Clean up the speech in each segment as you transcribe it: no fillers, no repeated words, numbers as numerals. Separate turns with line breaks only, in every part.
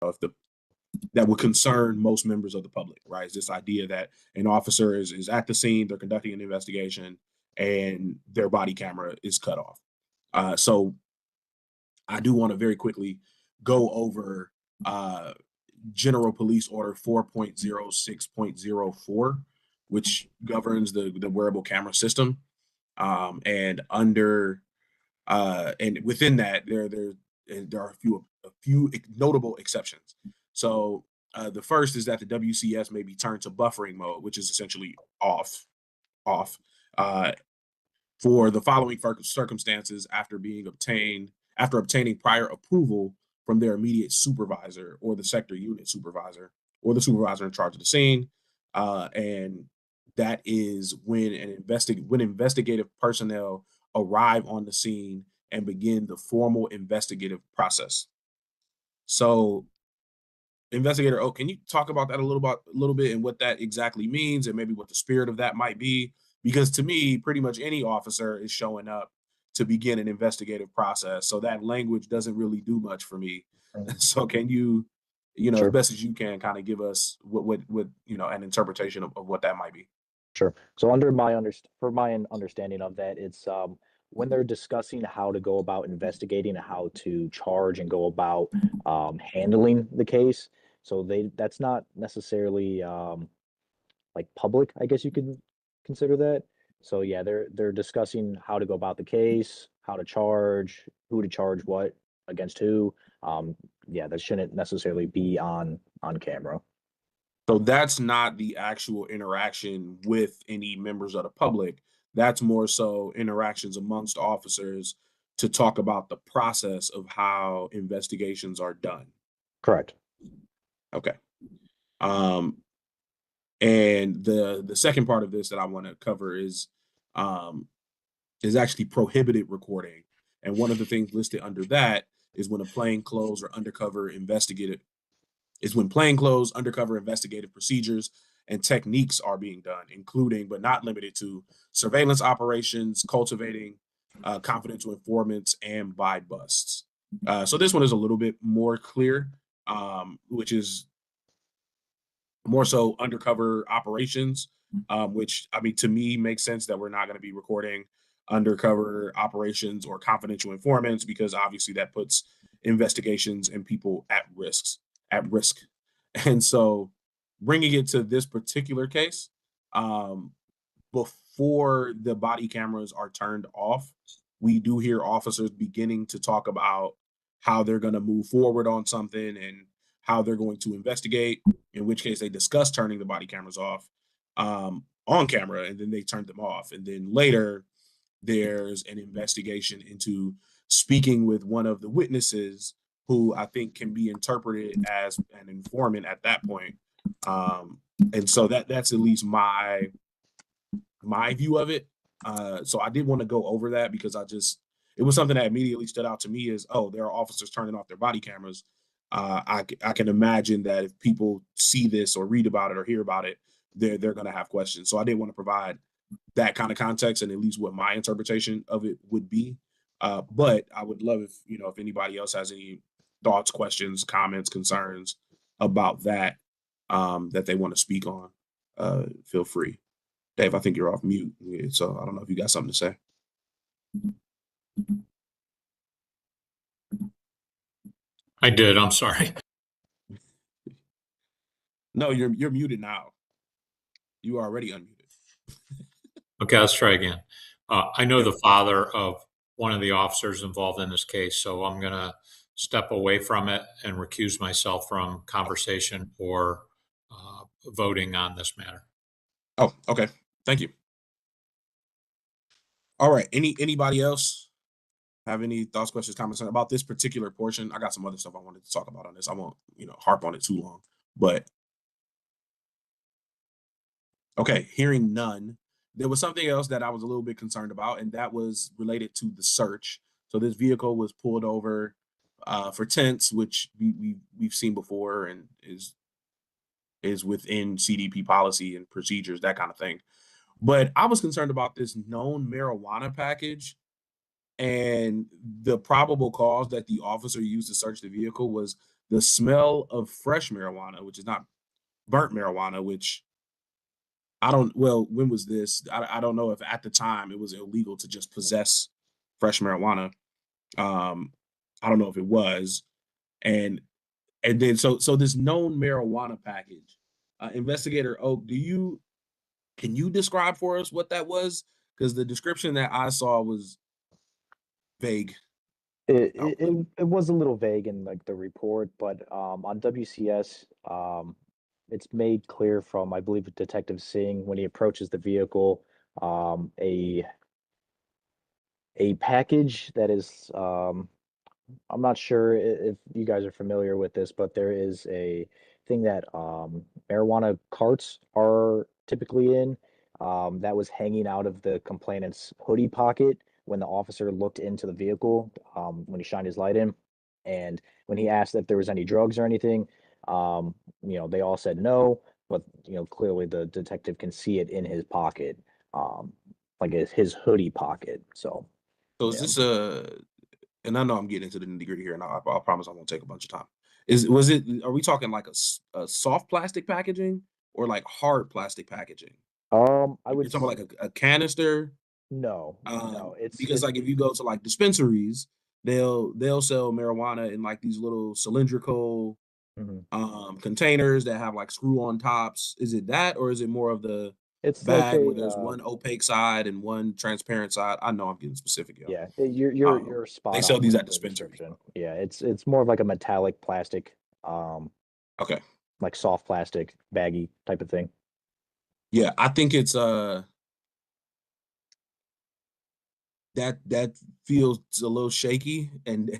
if the that would concern most members of the public, right? It's this idea that an officer is at the scene, they're conducting an investigation, and their body camera is cut off. So I do want to very quickly go over uh, General Police Order 4.06.04, which governs the wearable camera system. And under and within that, there are a few notable exceptions. So the first is that the WCS may be turned to buffering mode, which is essentially off uh, for the following circumstances after obtaining prior approval from their immediate supervisor or the sector unit supervisor or the supervisor in charge of the scene, and that is when when investigative personnel arrive on the scene and begin the formal investigative process. So, investigator O, can you talk about that a little bit and what that exactly means and maybe what the spirit of that might be? Because to me, pretty much any officer is showing up to begin an investigative process. So that language doesn't really do much for me. So can you, as
Sure.
best as you can, kind of give us what an interpretation of what that might be?
Sure. So for my understanding of that, it's when they're discussing how to go about investigating, how to charge and go about handling the case. So that's not necessarily like public, I guess you could consider that. So yeah, they're discussing how to go about the case, how to charge, who to charge what against who. Um, yeah, that shouldn't necessarily be on camera.
So that's not the actual interaction with any members of the public. That's more so interactions amongst officers to talk about the process of how investigations are done.
Correct.
Okay. Um, and the second part of this that I want to cover um, is actually prohibited recording. And one of the things listed under that is when a plainclothes or undercover investigative is when plainclothes, undercover investigative procedures and techniques are being done, including but not limited to surveillance operations, cultivating confidential informants, and by busts. So this one is a little bit more clear, which is more so undercover operations, which I mean to me makes sense that we're not going to be recording undercover operations or confidential informants because obviously that puts investigations and people at risk. And so bringing it to this particular case, um, before the body cameras are turned off, we do hear officers beginning to talk about how they're going to move forward on something and how they're going to investigate, in which case they discuss turning the body cameras off on camera and then they turned them off. And then later, there's an investigation into speaking with one of the witnesses who I think can be interpreted as an informant at that point. And so that's at least my view of it. So I did want to go over that because it was something that immediately stood out to me is, oh, there are officers turning off their body cameras. I can imagine that if people see this or read about it or hear about it, they're going to have questions. So I did want to provide that kind of context and at least what my interpretation of it would be. But I would love if anybody else has any thoughts, questions, comments, concerns about that that they want to speak on. Feel free. Dave, I think you're off mute, so I don't know if you got something to say.
I did. I'm sorry.
No, you're muted now. You are already unmuted.
Okay, let's try again. I know the father of one of the officers involved in this case, so I'm going to step away from it and recuse myself from conversation or voting on this matter.
Oh, okay. Thank you. All right. Anybody else have any thoughts, questions, comments about this particular portion? I got some other stuff I wanted to talk about on this. I won't, harp on it too long. But okay, hearing none, there was something else that I was a little bit concerned about, and that was related to the search. So this vehicle was pulled over for tents, which we've seen before, and is within CDP policy and procedures, that kind of thing. But I was concerned about this known marijuana package, and the probable cause that the officer used to search the vehicle was the smell of fresh marijuana, which is not burnt marijuana, which when was this? I don't know if at the time it was illegal to just possess fresh marijuana. I don't know if it was. And then so this known marijuana package, Investigator Oak, can you describe for us what that was? Because the description that I saw was vague.
It was a little vague in like the report, but on WCS, it's made clear from, I believe, Detective Singh when he approaches the vehicle, um, a a package that is, I'm not sure if you guys are familiar with this, but there is a thing that marijuana carts are typically in, that was hanging out of the complainant's hoodie pocket when the officer looked into the vehicle, when he shined his light in. And when he asked if there was any drugs or anything, they all said no, but clearly the detective can see it in his pocket, like his hoodie pocket. So
So is
yeah.
this and I know I'm getting into the nitty-gritty here, and I promise I won't take a bunch of time. Are we talking like a soft plastic packaging or like hard plastic packaging?
I
Like
would
you're talking about like a canister?
no,
Because like if you go to like dispensaries, they'll sell marijuana in like these little cylindrical
mhm.
containers that have like screw on tops. Is it that, or is it more of the
It's like
bag where
a
there's one opaque side and one transparent side? I know I'm getting specific, yo.
yeah, you're
They
spot
sell
on
these
with
at
the
dispensaries,
description.
bro.
Yeah, it's more of like a metallic plastic, um,
Okay.
like soft plastic, baggy type of thing.
Yeah, I think it's that feels a little shaky and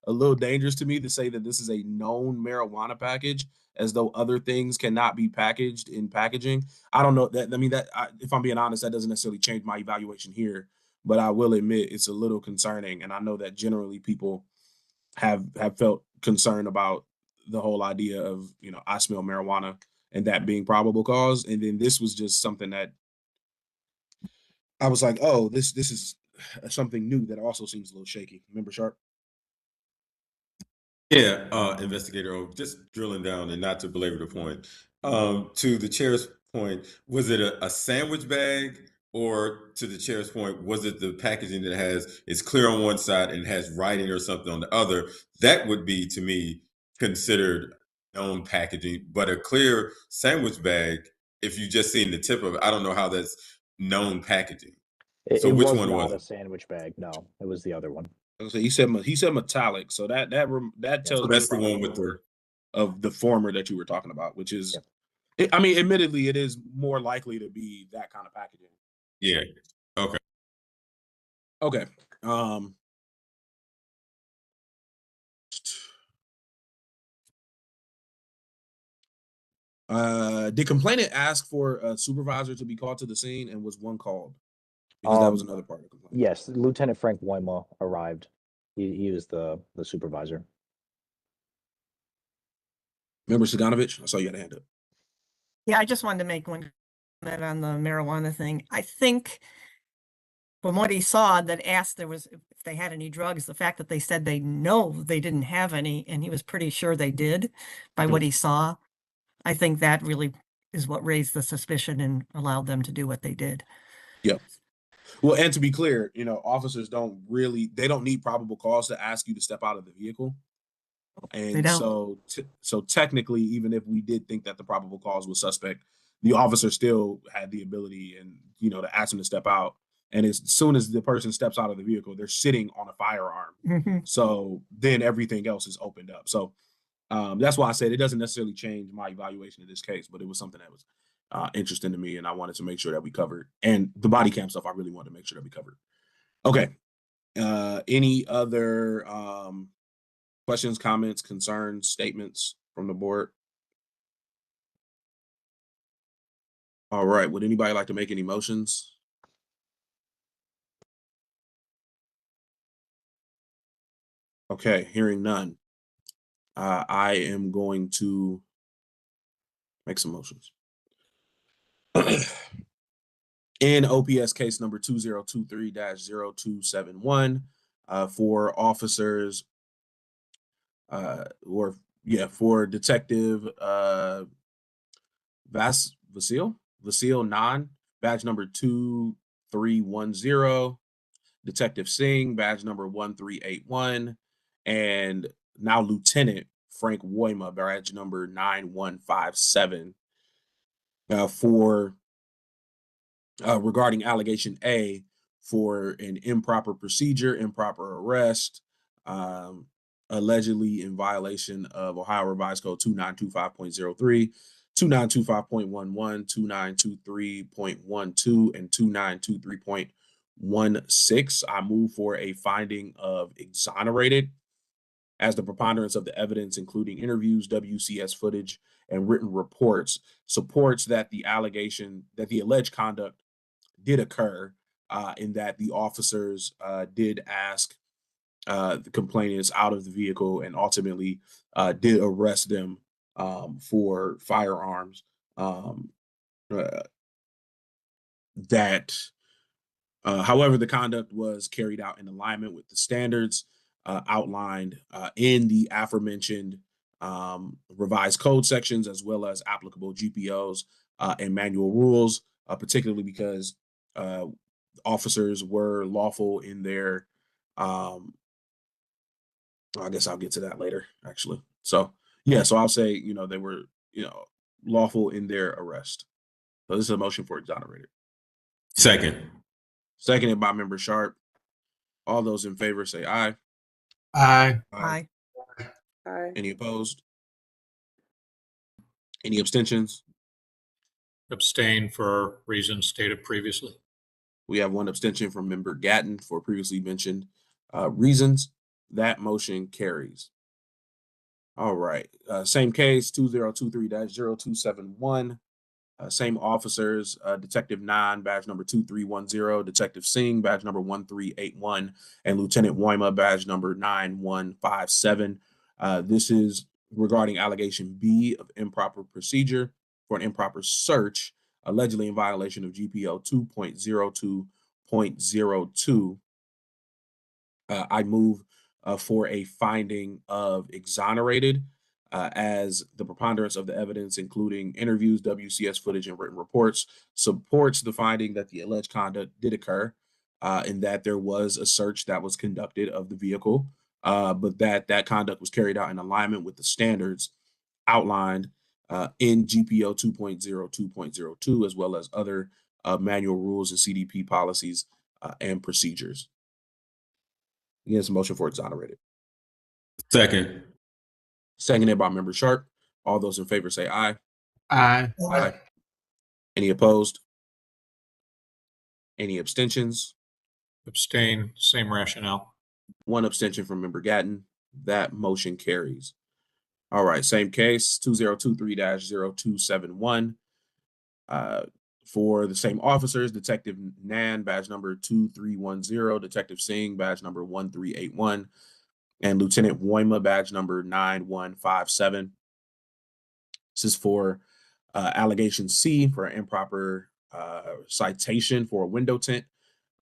a little dangerous to me to say that this is a known marijuana package, as though other things cannot be packaged in packaging. I don't know that. I mean, if I'm being honest, that doesn't necessarily change my evaluation here, but I will admit it's a little concerning, and I know that generally people have felt concerned about the whole idea of I smell marijuana and that being probable cause, and then this was just something that I was like, oh, this is something new that also seems a little shaky. Remember, Sharp?
Yeah, Investigator O, just drilling down and not to belabor the point. To the chair's point, was it a sandwich bag, or to the chair's point, was it the packaging that it's clear on one side and has writing or something on the other? That would be to me considered known packaging, but a clear sandwich bag, if you just seen the tip of it, I don't know how that's known packaging.
It,
So
it
which
was
one
not
was
a
it?
sandwich bag. No, it was the other one.
So he said metallic, so that
Yeah.
So
tells me
that's the
probably
one with
more
the
of the former that you were talking about, which is,
Yeah.
I mean, admittedly, it is more likely to be that kind of packaging.
yeah. Okay.
Okay. Um, did complainant ask for a supervisor to be called to the scene, and was one called? Because that was
Um,
another part of the complaint.
yes, Lieutenant Frank Weima arrived. He was the supervisor.
Remember Saganovich? I saw you had a hand up.
Yeah, I just wanted to make one comment on the marijuana thing. I think from what he saw that asked if they had any drugs, the fact that they said they didn't have any, and he was pretty sure they did by what he saw. I think that really is what raised the suspicion and allowed them to do what they did.
Yep. Well, and to be clear, officers they don't need probable cause to ask you to step out of the vehicle.
They
And
don't.
so technically, even if we did think that the probable cause was suspect, the officer still had the ability and to ask him to step out. And as soon as the person steps out of the vehicle, they're sitting on a firearm.
Mhm.
So then everything else is opened up. So that's why I said it doesn't necessarily change my evaluation of this case, but it was something that was interesting to me, and I wanted to make sure that we covered. And the body cam stuff, I really wanted to make sure that we covered. Okay. Any other questions, comments, concerns, statements from the board? All right. Would anybody like to make any motions? Okay. Hearing none. I am going to make some motions. In OPS case number 2023-0271, for officers or Yeah, for Detective Vasile Nan, badge number 2310. Detective Singh, badge number 1381, and now Lieutenant Frank Woyma, badge number 9157, for regarding allegation A for an improper procedure, improper arrest, allegedly in violation of Ohio Revised Code 2925.03, 2925.11, 2923.12, and 2923.16. I move for a finding of exonerated, as the preponderance of the evidence, including interviews, WCS footage, and written reports, supports that the allegation that the alleged conduct did occur, in that the officers did ask the complainants out of the vehicle and ultimately did arrest them for firearms. However, the conduct was carried out in alignment with the standards outlined in the aforementioned revised code sections, as well as applicable GPOs and manual rules, particularly because officers were lawful in their, I guess I'll get to that later, actually. So, yeah, so I'll say, they were, lawful in their arrest. So this is a motion for exonerated.
Second.
Seconded by Member Sharp. All those in favor say aye.
Aye.
Aye.
Aye.
Any opposed? Any abstentions?
Abstain for reasons stated previously.
We have one abstention from Member Gatton for previously mentioned reasons. That motion carries. All right. Same case, 2023-0271. Same officers, Detective Nan, badge number 2310, Detective Singh, badge number 1381, and Lieutenant Woyma, badge number 9157. This is regarding allegation B of improper procedure for an improper search, allegedly in violation of GPO 2.02.02. I move for a finding of exonerated, as the preponderance of the evidence, including interviews, WCS footage, and written reports, supports the finding that the alleged conduct did occur, in that there was a search that was conducted of the vehicle, but that conduct was carried out in alignment with the standards outlined in GPO 2.02.02, as well as other manual rules and CDP policies and procedures. Again, it's a motion for exonerated.
Second.
Seconded by Member Sharp. All those in favor say aye.
Aye.
Aye. Any opposed? Any abstentions?
Abstain, same rationale.
One abstention from Member Gatton. That motion carries. All right, same case, 2023-0271. For the same officers, Detective Nan, badge number 2310, Detective Singh, badge number 1381, and Lieutenant Woyma, badge number 9157. This is for allegation C for an improper citation for a window tint,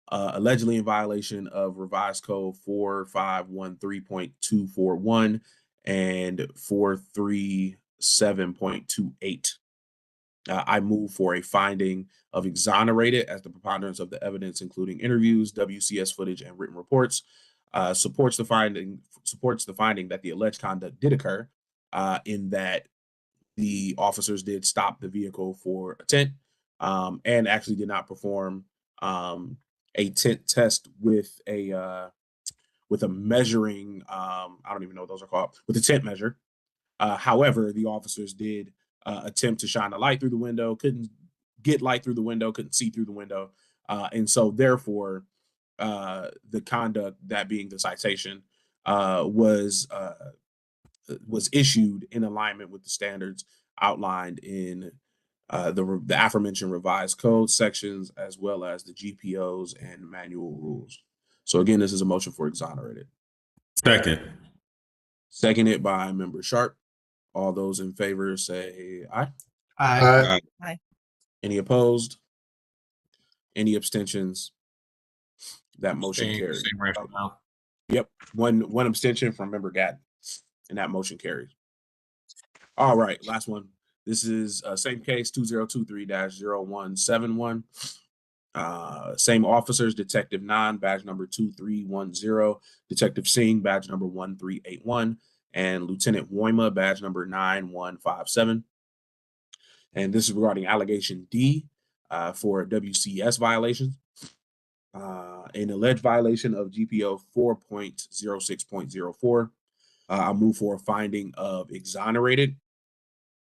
allegedly in violation of Revised Code 4513.241 and 437.28. I move for a finding of exonerated, as the preponderance of the evidence, including interviews, WCS footage, and written reports, supports the finding that the alleged conduct did occur, in that the officers did stop the vehicle for a tint, and actually did not perform a tint test with a measuring, I don't even know what those are called, with a tint measure. However, the officers did attempt to shine a light through the window, couldn't get light through the window, couldn't see through the window. And so therefore, the conduct, that being the citation, was issued in alignment with the standards outlined in the aforementioned revised code sections, as well as the GPOs and manual rules. So again, this is a motion for exonerated.
Second.
Seconded by Member Sharp. All those in favor say aye.
Aye.
Aye.
Any opposed? Any abstentions? That motion
Abstain,
carries.
same rationale.
Yep, one abstention from Member Gatton, and that motion carries. All right, last one. This is same case 2023-0171. Same officers, Detective 9, badge number 2310, Detective Singh, badge number 1381, and Lieutenant Woima, badge number 9157. And this is regarding allegation D for WCS violations. An alleged violation of GPO 4.06.04. I'll move for a finding of exonerated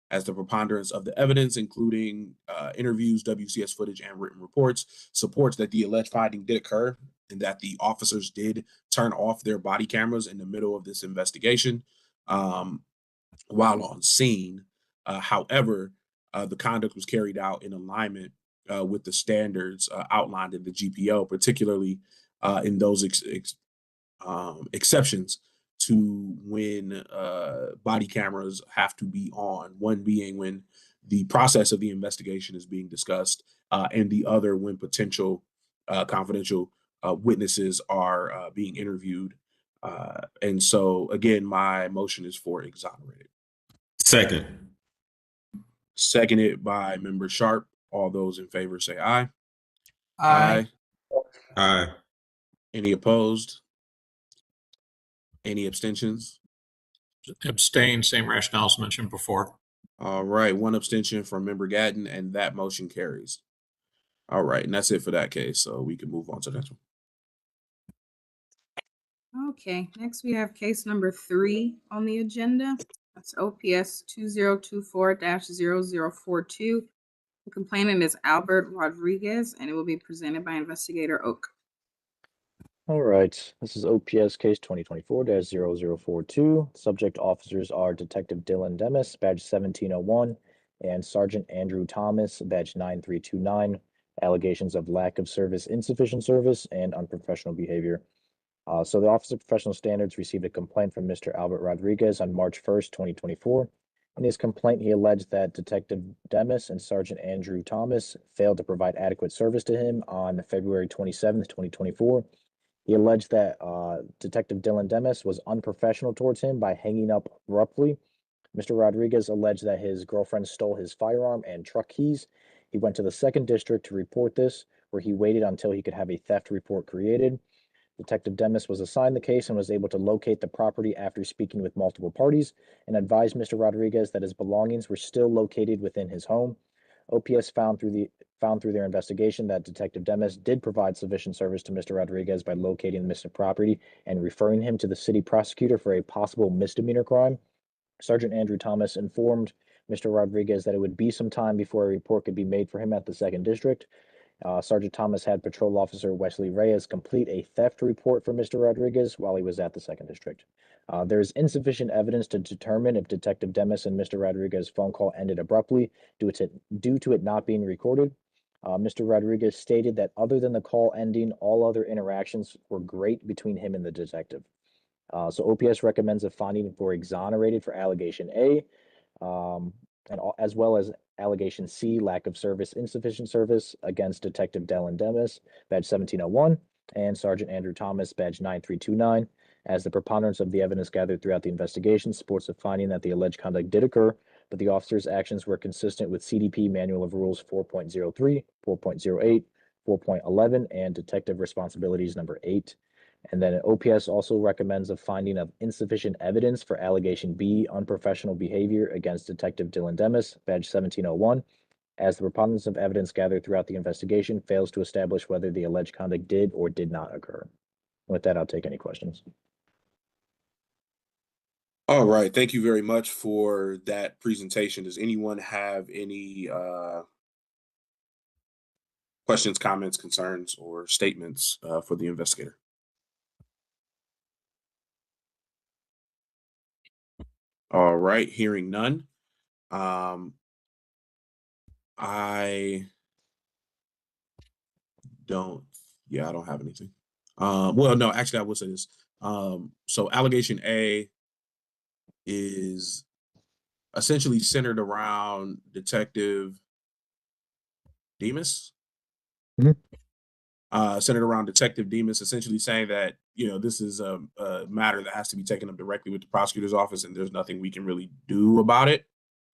as the preponderance of the evidence, including interviews, WCS footage, and written reports, supports that the alleged finding did occur and that the officers did turn off their body cameras in the middle of this investigation while on scene. However, the conduct was carried out in alignment with the standards outlined in the GPO, particularly in those exceptions to when body cameras have to be on, one being when the process of the investigation is being discussed, and the other when potential confidential witnesses are being interviewed. And so, again, my motion is for exonerated.
Second.
Seconded by Member Sharp. All those in favor say aye.
Aye.
Aye.
Any opposed? Any abstentions?
Abstain, same rationales mentioned before.
All right, one abstention from Member Gatton, and that motion carries. All right, and that's it for that case. So we can move on to the next one.
Okay, next we have case number 3 on the agenda. That's OPS 2024-0042. The complainant is Albert Rodriguez, and it will be presented by Investigator Oak.
All right, this is OPS case 2024-0042. Subject officers are Detective Dylan Demis, badge 1701, and Sergeant Andrew Thomas, badge 9329. Allegations of lack of service, insufficient service, and unprofessional behavior. So the Office of Professional Standards received a complaint from Mr. Albert Rodriguez on March 1st, 2024. In his complaint, he alleged that Detective Demis and Sergeant Andrew Thomas failed to provide adequate service to him on February 27th, 2024. He alleged that Detective Dylan Demis was unprofessional towards him by hanging up abruptly. Mr. Rodriguez alleged that his girlfriend stole his firearm and truck keys. He went to the 2nd District to report this, where he waited until he could have a theft report created. Detective Demis was assigned the case and was able to locate the property after speaking with multiple parties and advised Mr. Rodriguez that his belongings were still located within his home. OPS found through their investigation that Detective Demis did provide sufficient service to Mr. Rodriguez by locating the missing property and referring him to the city prosecutor for a possible misdemeanor crime. Sergeant Andrew Thomas informed Mr. Rodriguez that it would be some time before a report could be made for him at the 2nd District. Sergeant Thomas had Patrol Officer Wesley Reyes complete a theft report for Mr. Rodriguez while he was at the 2nd District. There is insufficient evidence to determine if Detective Demis and Mr. Rodriguez's phone call ended abruptly due to it not being recorded. Mr. Rodriguez stated that other than the call ending, all other interactions were great between him and the detective. So OPS recommends a finding for exonerated for allegation A, as well as allegation C, lack of service, insufficient service against Detective Dylan Demis, badge 1701, and Sergeant Andrew Thomas, badge 9329, as the preponderance of the evidence gathered throughout the investigation supports the finding that the alleged conduct did occur, but the officer's actions were consistent with CDP Manual of Rules 4.03, 4.08, 4.11, and Detective Responsibilities number 8. And then OPS also recommends a finding of insufficient evidence for allegation B, unprofessional behavior against Detective Dylan Demis, badge 1701, as the preponderance of evidence gathered throughout the investigation fails to establish whether the alleged conduct did or did not occur. With that, I'll take any questions.
All right, thank you very much for that presentation. Does anyone have any questions, comments, concerns, or statements for the investigator? All right, hearing none. I don't have anything. Well, no, actually I will say this. So allegation A is essentially centered around Detective Demis. Centered around Detective Demis, essentially saying that, this is a matter that has to be taken up directly with the prosecutor's office and there's nothing we can really do about it.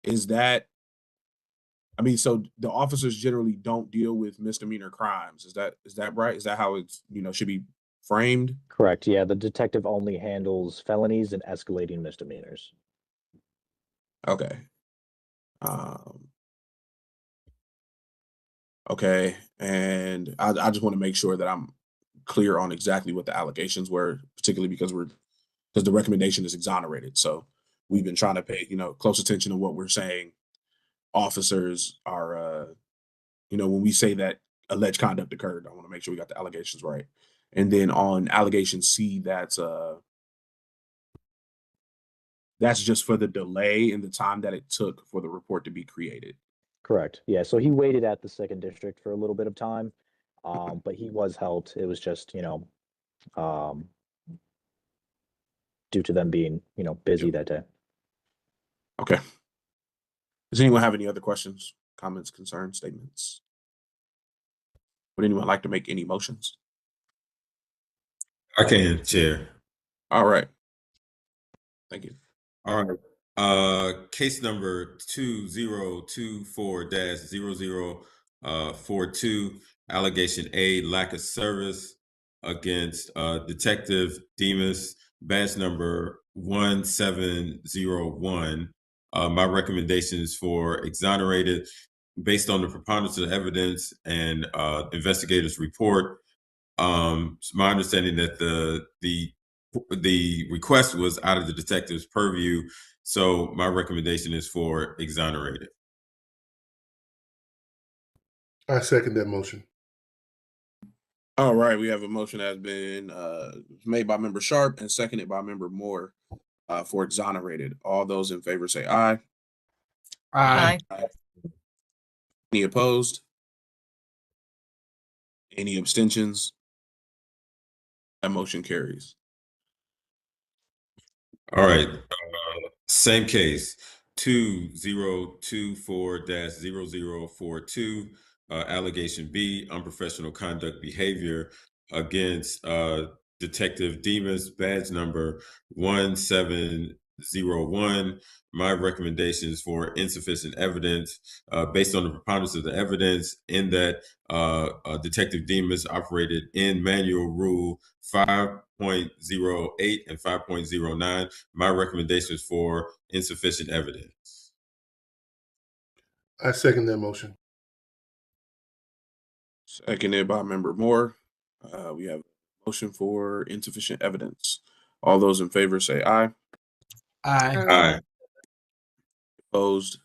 Is that, I mean, so the officers generally don't deal with misdemeanor crimes. Is that right? Is that how it's, should be framed?
Correct. Yeah, the detective only handles felonies and escalating misdemeanors.
Okay. Um, okay. And I just want to make sure that I'm clear on exactly what the allegations were, particularly because the recommendation is exonerated. So we've been trying to pay, close attention to what we're saying. Officers are, when we say that alleged conduct occurred, I want to make sure we got the allegations right. And then on allegation C, that's just for the delay in the time that it took for the report to be created.
Correct. Yeah, so he waited at the second district for a little bit of time, but he was helped. It was just, um, due to them being, busy that day.
Okay. Does anyone have any other questions, comments, concerns, statements? Would anyone like to make any motions?
I can, Chair.
All right. Thank you.
All right. Case number 2024-0042, allegation A, lack of service against Detective Demas, badge number 1701. My recommendation is for exonerated based on the preponderance of the evidence and investigators' report. It's my understanding that the request was out of the detective's purview, so my recommendation is for exonerated.
I second that motion.
All right, we have a motion that has been made by Member Sharp and seconded by Member Moore for exonerated. All those in favor say aye.
Aye.
Any opposed? Any abstentions? That motion carries.
All right. Same case, 2024-0042, allegation B, unprofessional conduct behavior against Detective Demas, badge number 1701. My recommendation is for insufficient evidence based on the preponderance of the evidence in that Detective Demas operated in Manual Rule 5.08 and 5.09. My recommendation is for insufficient evidence.
I second that motion.
Seconded by Member Moore. We have a motion for insufficient evidence. All those in favor say aye.
Aye.
Aye.
Opposed?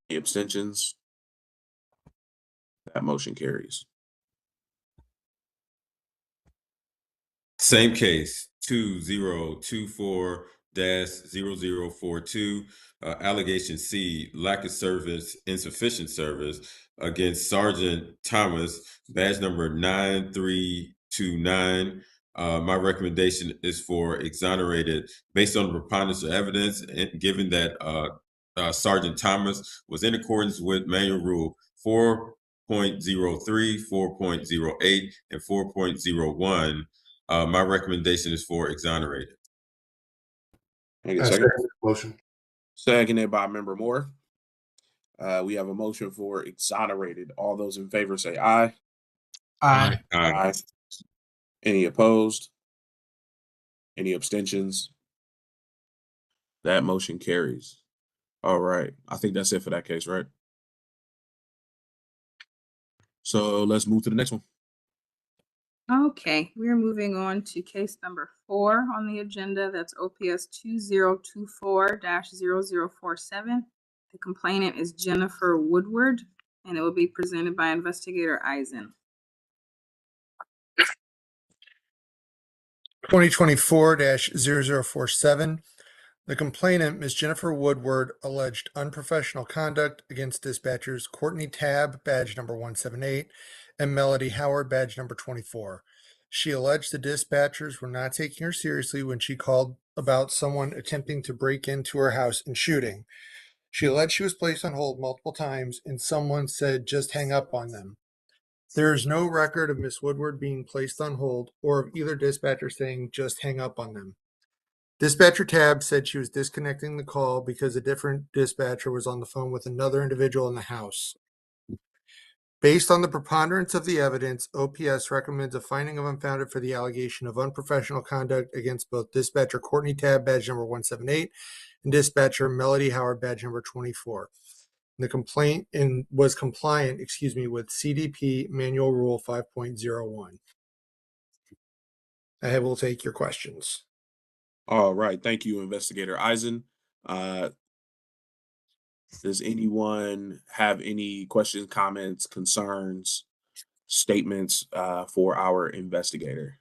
Any abstentions? That motion carries.
Same case, 2024-0042, allegation C, lack of service, insufficient service against Sergeant Thomas, badge number 9329. My recommendation is for exonerated based on the preponderance of evidence, and given that Sergeant Thomas was in accordance with Manual Rule 4.03, 4.08, and 4.01. My recommendation is for exonerated.
Can I get a
I
second?
second that motion.
Seconded by Member Moore. We have a motion for exonerated. All those in favor say aye.
Aye.
Aye.
Any opposed? Any abstentions? That motion carries. All right. I think that's it for that case, right? So let's move to the next one.
Okay, we're moving on to case number 4 on the agenda. That's OPS 2024-0047. The complainant is Jennifer Woodward, and it will be presented by Investigator Eisen.
2024-0047. The complainant, Ms. Jennifer Woodward, alleged unprofessional conduct against dispatchers Courtney Tabb, badge number 178, and Melody Howard, badge number 24. She alleged the dispatchers were not taking her seriously when she called about someone attempting to break into her house and shooting. She alleged she was placed on hold multiple times and someone said just hang up on them. There is no record of Ms. Woodward being placed on hold or of either dispatcher saying just hang up on them. Dispatcher Tab said she was disconnecting the call because a different dispatcher was on the phone with another individual in the house. Based on the preponderance of the evidence, OPS recommends a finding of unfounded for the allegation of unprofessional conduct against both dispatcher Courtney Tab, badge number 178, and dispatcher Melody Howard, badge number 24. The complaint was compliant, with CDP Manual Rule 5.01. I will take your questions.
All right. Thank you, Investigator Eisen. Does anyone have any questions, comments, concerns, statements for our investigator?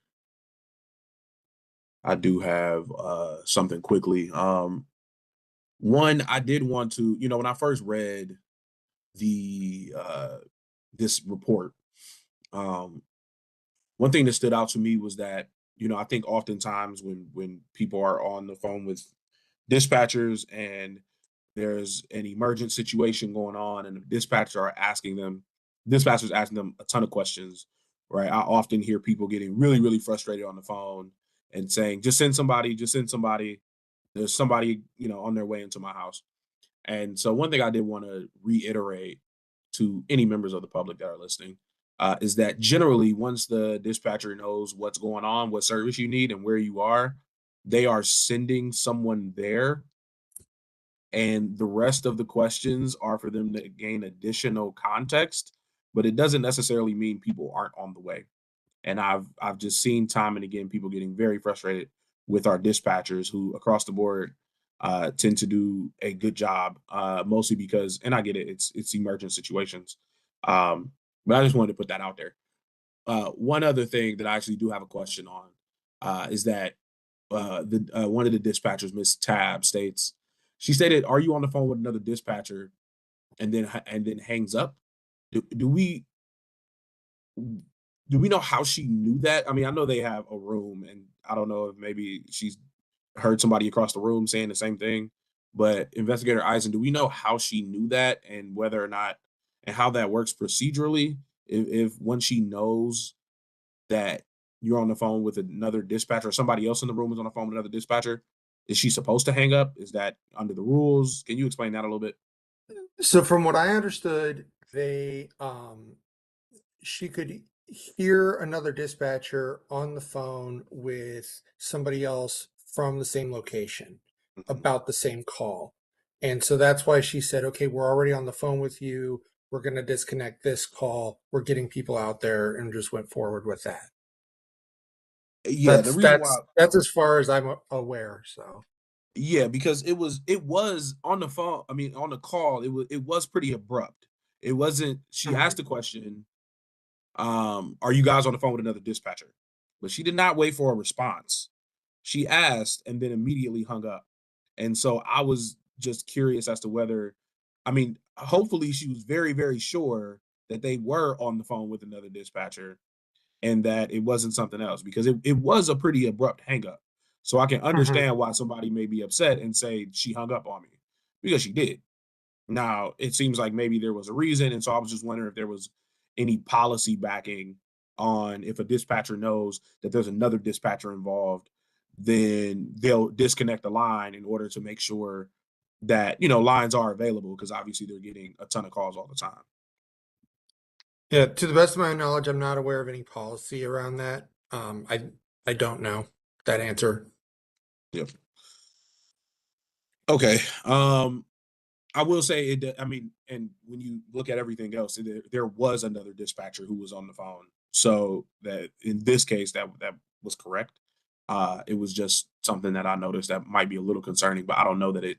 I do have something quickly. One, I did want to, when I first read the this report, one thing that stood out to me was that, I think oftentimes when people are on the phone with dispatchers and there's an emergent situation going on and the dispatchers asking them a ton of questions, right? I often hear people getting really, really frustrated on the phone and saying, just send somebody. There's somebody, on their way into my house. And so one thing I did want to reiterate to any members of the public that are listening is that generally once the dispatcher knows what's going on, what service you need and where you are, they are sending someone there. And the rest of the questions are for them to gain additional context, but it doesn't necessarily mean people aren't on the way. And I've just seen time and again people getting very frustrated with our dispatchers who across the board tend to do a good job, mostly because, and I get it, it's emergent situations. But I just wanted to put that out there. One other thing that I actually do have a question on is that one of the dispatchers, Miss Tab, states, she stated, "Are you on the phone with another dispatcher?" and then hangs up. Do we know how she knew that? I mean, I know they have a room, and I don't know if maybe she's heard somebody across the room saying the same thing. But Investigator Eisen, do we know how she knew that and whether or not and how that works procedurally? If when she knows that you're on the phone with another dispatcher or somebody else in the room is on the phone with another dispatcher, is she supposed to hang up? Is that under the rules? Can you explain that a little bit?
So from what I understood, she could hear another dispatcher on the phone with somebody else from the same location about the same call. And so that's why she said, okay, we're already on the phone with you. We're going to disconnect this call. We're getting people out there, and just went forward with that.
Yeah, the reason why
that's as far as I'm aware. So
yeah, because it was on the phone. I mean, on the call, it was pretty abrupt. It wasn't. She asked the question, "Are you guys on the phone with another dispatcher?" But she did not wait for a response. She asked and then immediately hung up. And so I was just curious as to whether, I mean, hopefully she was very, very sure that they were on the phone with another dispatcher and that it wasn't something else, because it was a pretty abrupt hang up. So I can understand why somebody may be upset and say she hung up on me, because she did. Now, it seems like maybe there was a reason. And so I was just wondering if there was any policy backing on if a dispatcher knows that there's another dispatcher involved, then they'll disconnect the line in order to make sure that, lines are available, because obviously they're getting a ton of calls all the time.
yeah, to the best of my knowledge, I'm not aware of any policy around that. I don't know that answer.
Yep. Okay. I will say it. I mean, and when you look at everything else, there was another dispatcher who was on the phone. So that in this case, that was correct. It was just something that I noticed that might be a little concerning, but I don't know that it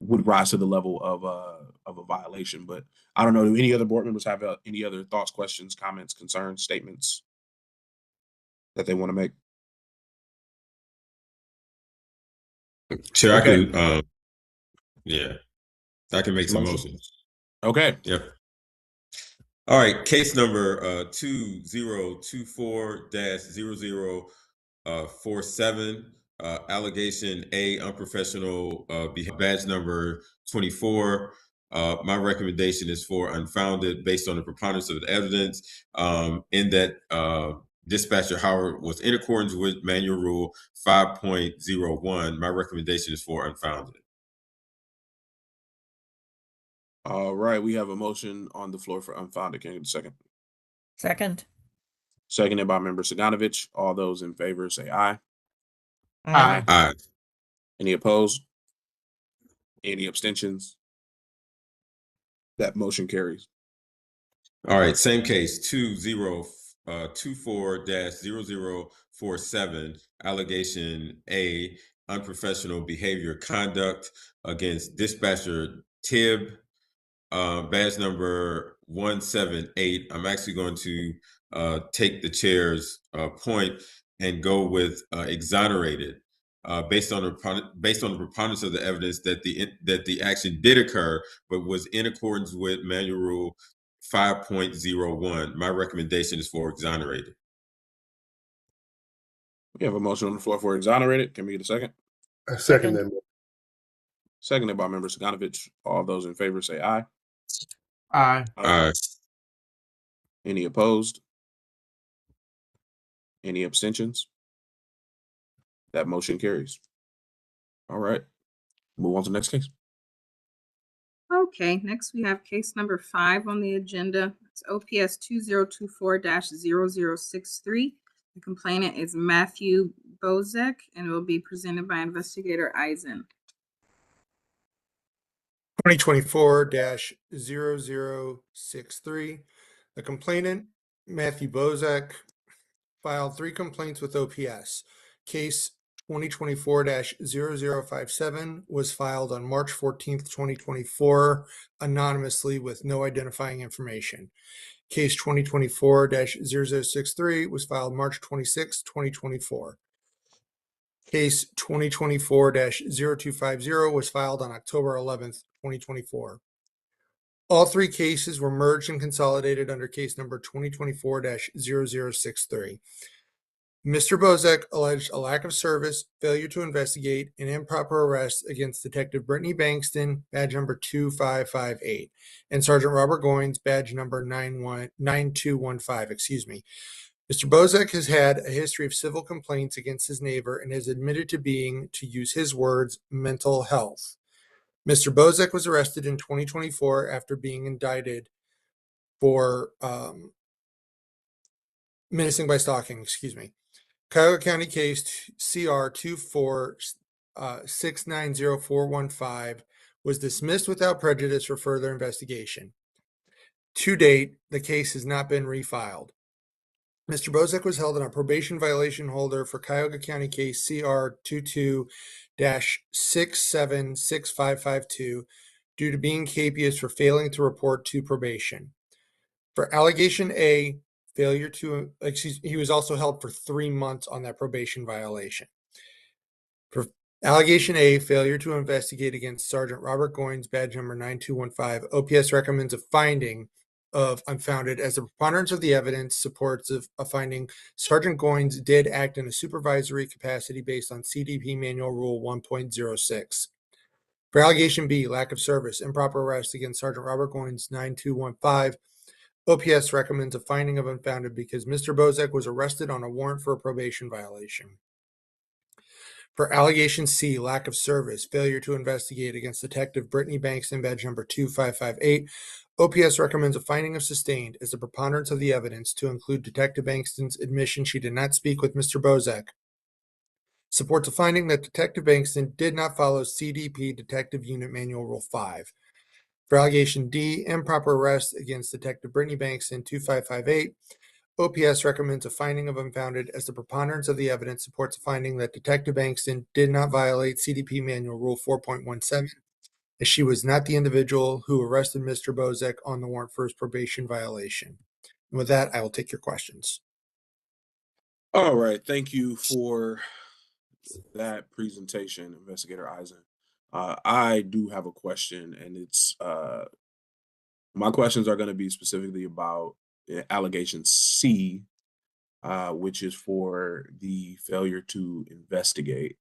would rise to the level of a violation. But I don't know. Do any other board members have any other thoughts, questions, comments, concerns, statements that they want to make?
Sure,
Okay.
I can. Yeah, I can make some motions.
Okay.
Yep. All right. Case number 2024-0047. Allegation A, unprofessional behavior, badge number 24. My recommendation is for unfounded based on the preponderance of the evidence, in that Dispatcher Howard was in accordance with Manual Rule 5.01. My recommendation is for unfounded.
All right, we have a motion on the floor for unfounded. Can I get a second?
Second.
Seconded by member Saganovich. All those in favor say aye.
Aye.
Aye.
Any opposed? Any abstentions? That motion carries.
All right, same case, 2024-0047, allegation A, unprofessional behavior conduct against dispatcher Tibb, badge number 178. I'm actually going to take the chair's point and go with exonerated, based on the preponderance of the evidence that the action did occur, but was in accordance with Manual Rule 5.01. My recommendation is for exonerated.
We have a motion on the floor for exonerated. Can we get a second?
I second that motion.
Seconded by member Saganovich. All those in favor say aye.
Aye.
Aye.
Any opposed? Any abstentions? That motion carries. All right. Move on to the next case.
Okay, next we have case number 5 on the agenda. It's OPS 2024-0063. The complainant is Matthew Bozek, and it will be presented by Investigator Eisen.
2024-0063. The complainant, Matthew Bozek, filed 3 complaints with OPS. Case 2024-0057 was filed on March 14th, 2024, anonymously with no identifying information. Case 2024-0063 was filed March 26, 2024. Case 2024-0250 was filed on October 11th, 2024. All 3 cases were merged and consolidated under case number 2024-0063. Mr. Bozek alleged a lack of service, failure to investigate, and improper arrest against Detective Brittany Bankston, badge number 2558, and Sergeant Robert Goins, badge number 9215. Mr. Bozek has had a history of civil complaints against his neighbor and has admitted to being, to use his words, mental health. Mr. Bozek was arrested in 2024 after being indicted for menacing by stalking, Cuyahoga County case CR 24690-415 was dismissed without prejudice for further investigation. To date, the case has not been refiled. Mr. Bozek was held on a probation violation holder for Cuyahoga County case CR 22-676552 due to being capious for failing to report to probation. For allegation A, he was also held for 3 months on that probation violation. For allegation A, failure to investigate against Sergeant Robert Goins, badge number 9215, OPS recommends a finding of unfounded as the preponderance of the evidence supports a finding Sergeant Goins did act in a supervisory capacity based on CDP Manual Rule 1.06. For allegation B, lack of service, improper arrest against Sergeant Robert Goins, 9215, OPS recommends a finding of unfounded because Mr. Bozek was arrested on a warrant for a probation violation. For allegation C, lack of service, failure to investigate against Detective Brittany Bankston, badge number 2558, OPS recommends a finding of sustained as the preponderance of the evidence, to include Detective Bankston's admission she did not speak with Mr. Bozek, supports a finding that Detective Bankston did not follow CDP Detective Unit Manual Rule 5. For allegation D, improper arrest against Detective Brittany Bankston, 2558, OPS recommends a finding of unfounded as the preponderance of the evidence supports a finding that Detective Bankston did not violate CDP Manual Rule 4.17, as she was not the individual who arrested Mr. Bozek on the warrant for his probation violation. And with that, I will take your questions.
All right. Thank you for that presentation, Investigator Eisen. I do have a question, and it's my questions are going to be specifically about allegation C, which is for the failure to investigate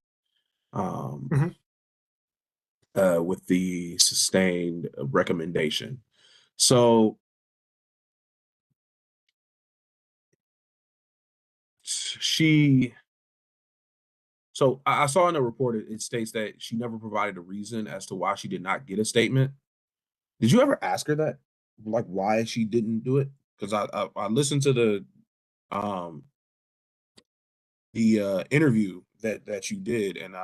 with the sustained recommendation. So So I saw in the report it states that she never provided a reason as to why she did not get a statement. Did you ever ask her that, like why she didn't do it? Because I listened to um the interview that you did, and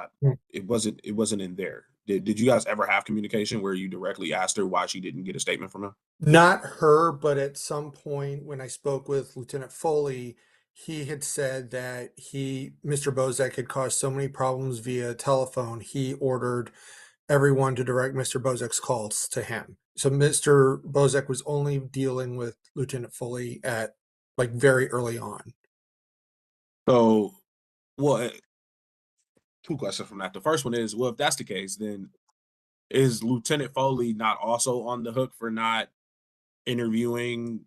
it wasn't in there. Did you guys ever have communication where you directly asked her why she didn't get a statement from him?
Not her, but at some point when I spoke with Lieutenant Foley, he had said that Mr. Bozek had caused so many problems via telephone, he ordered everyone to direct Mr. Bozek's calls to him. So Mr. Bozek was only dealing with Lieutenant Foley at like very early on.
So, well, two questions from that. The first one is, well, if that's the case, then is Lieutenant Foley not also on the hook for not interviewing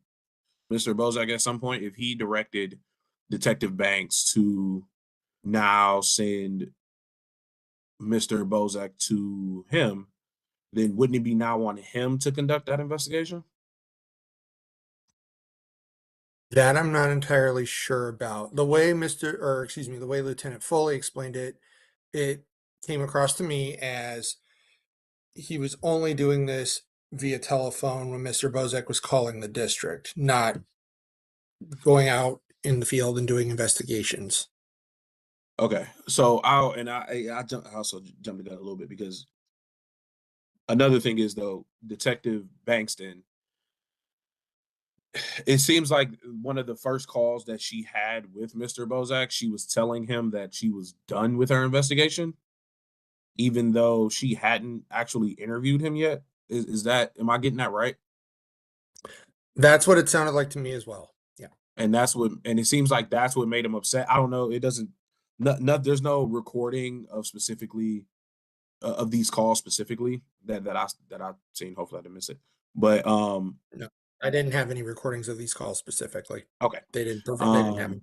Mr. Bozak at some point? If he directed Detective Banks to now send Mr. Bozak to him, then wouldn't it be now on him to conduct that investigation?
That I'm not entirely sure about. The way the way Lieutenant Foley explained it, it came across to me as he was only doing this via telephone when Mr. Bozek was calling the district, not going out in the field and doing investigations.
Okay, so I also jumped the gun a little bit because another thing is though Detective Bankston. It seems like one of the first calls that she had with Mr. Bozak, she was telling him that she was done with her investigation, even though she hadn't actually interviewed him yet. Am I getting that right?
That's what it sounded like to me as well. Yeah.
And it seems like that's what made him upset. I don't know. It doesn't, there's no recording of specifically of these calls specifically that I've seen. Hopefully I didn't miss it. But
No, I didn't have any recordings of these calls specifically.
okay.
They didn't have them.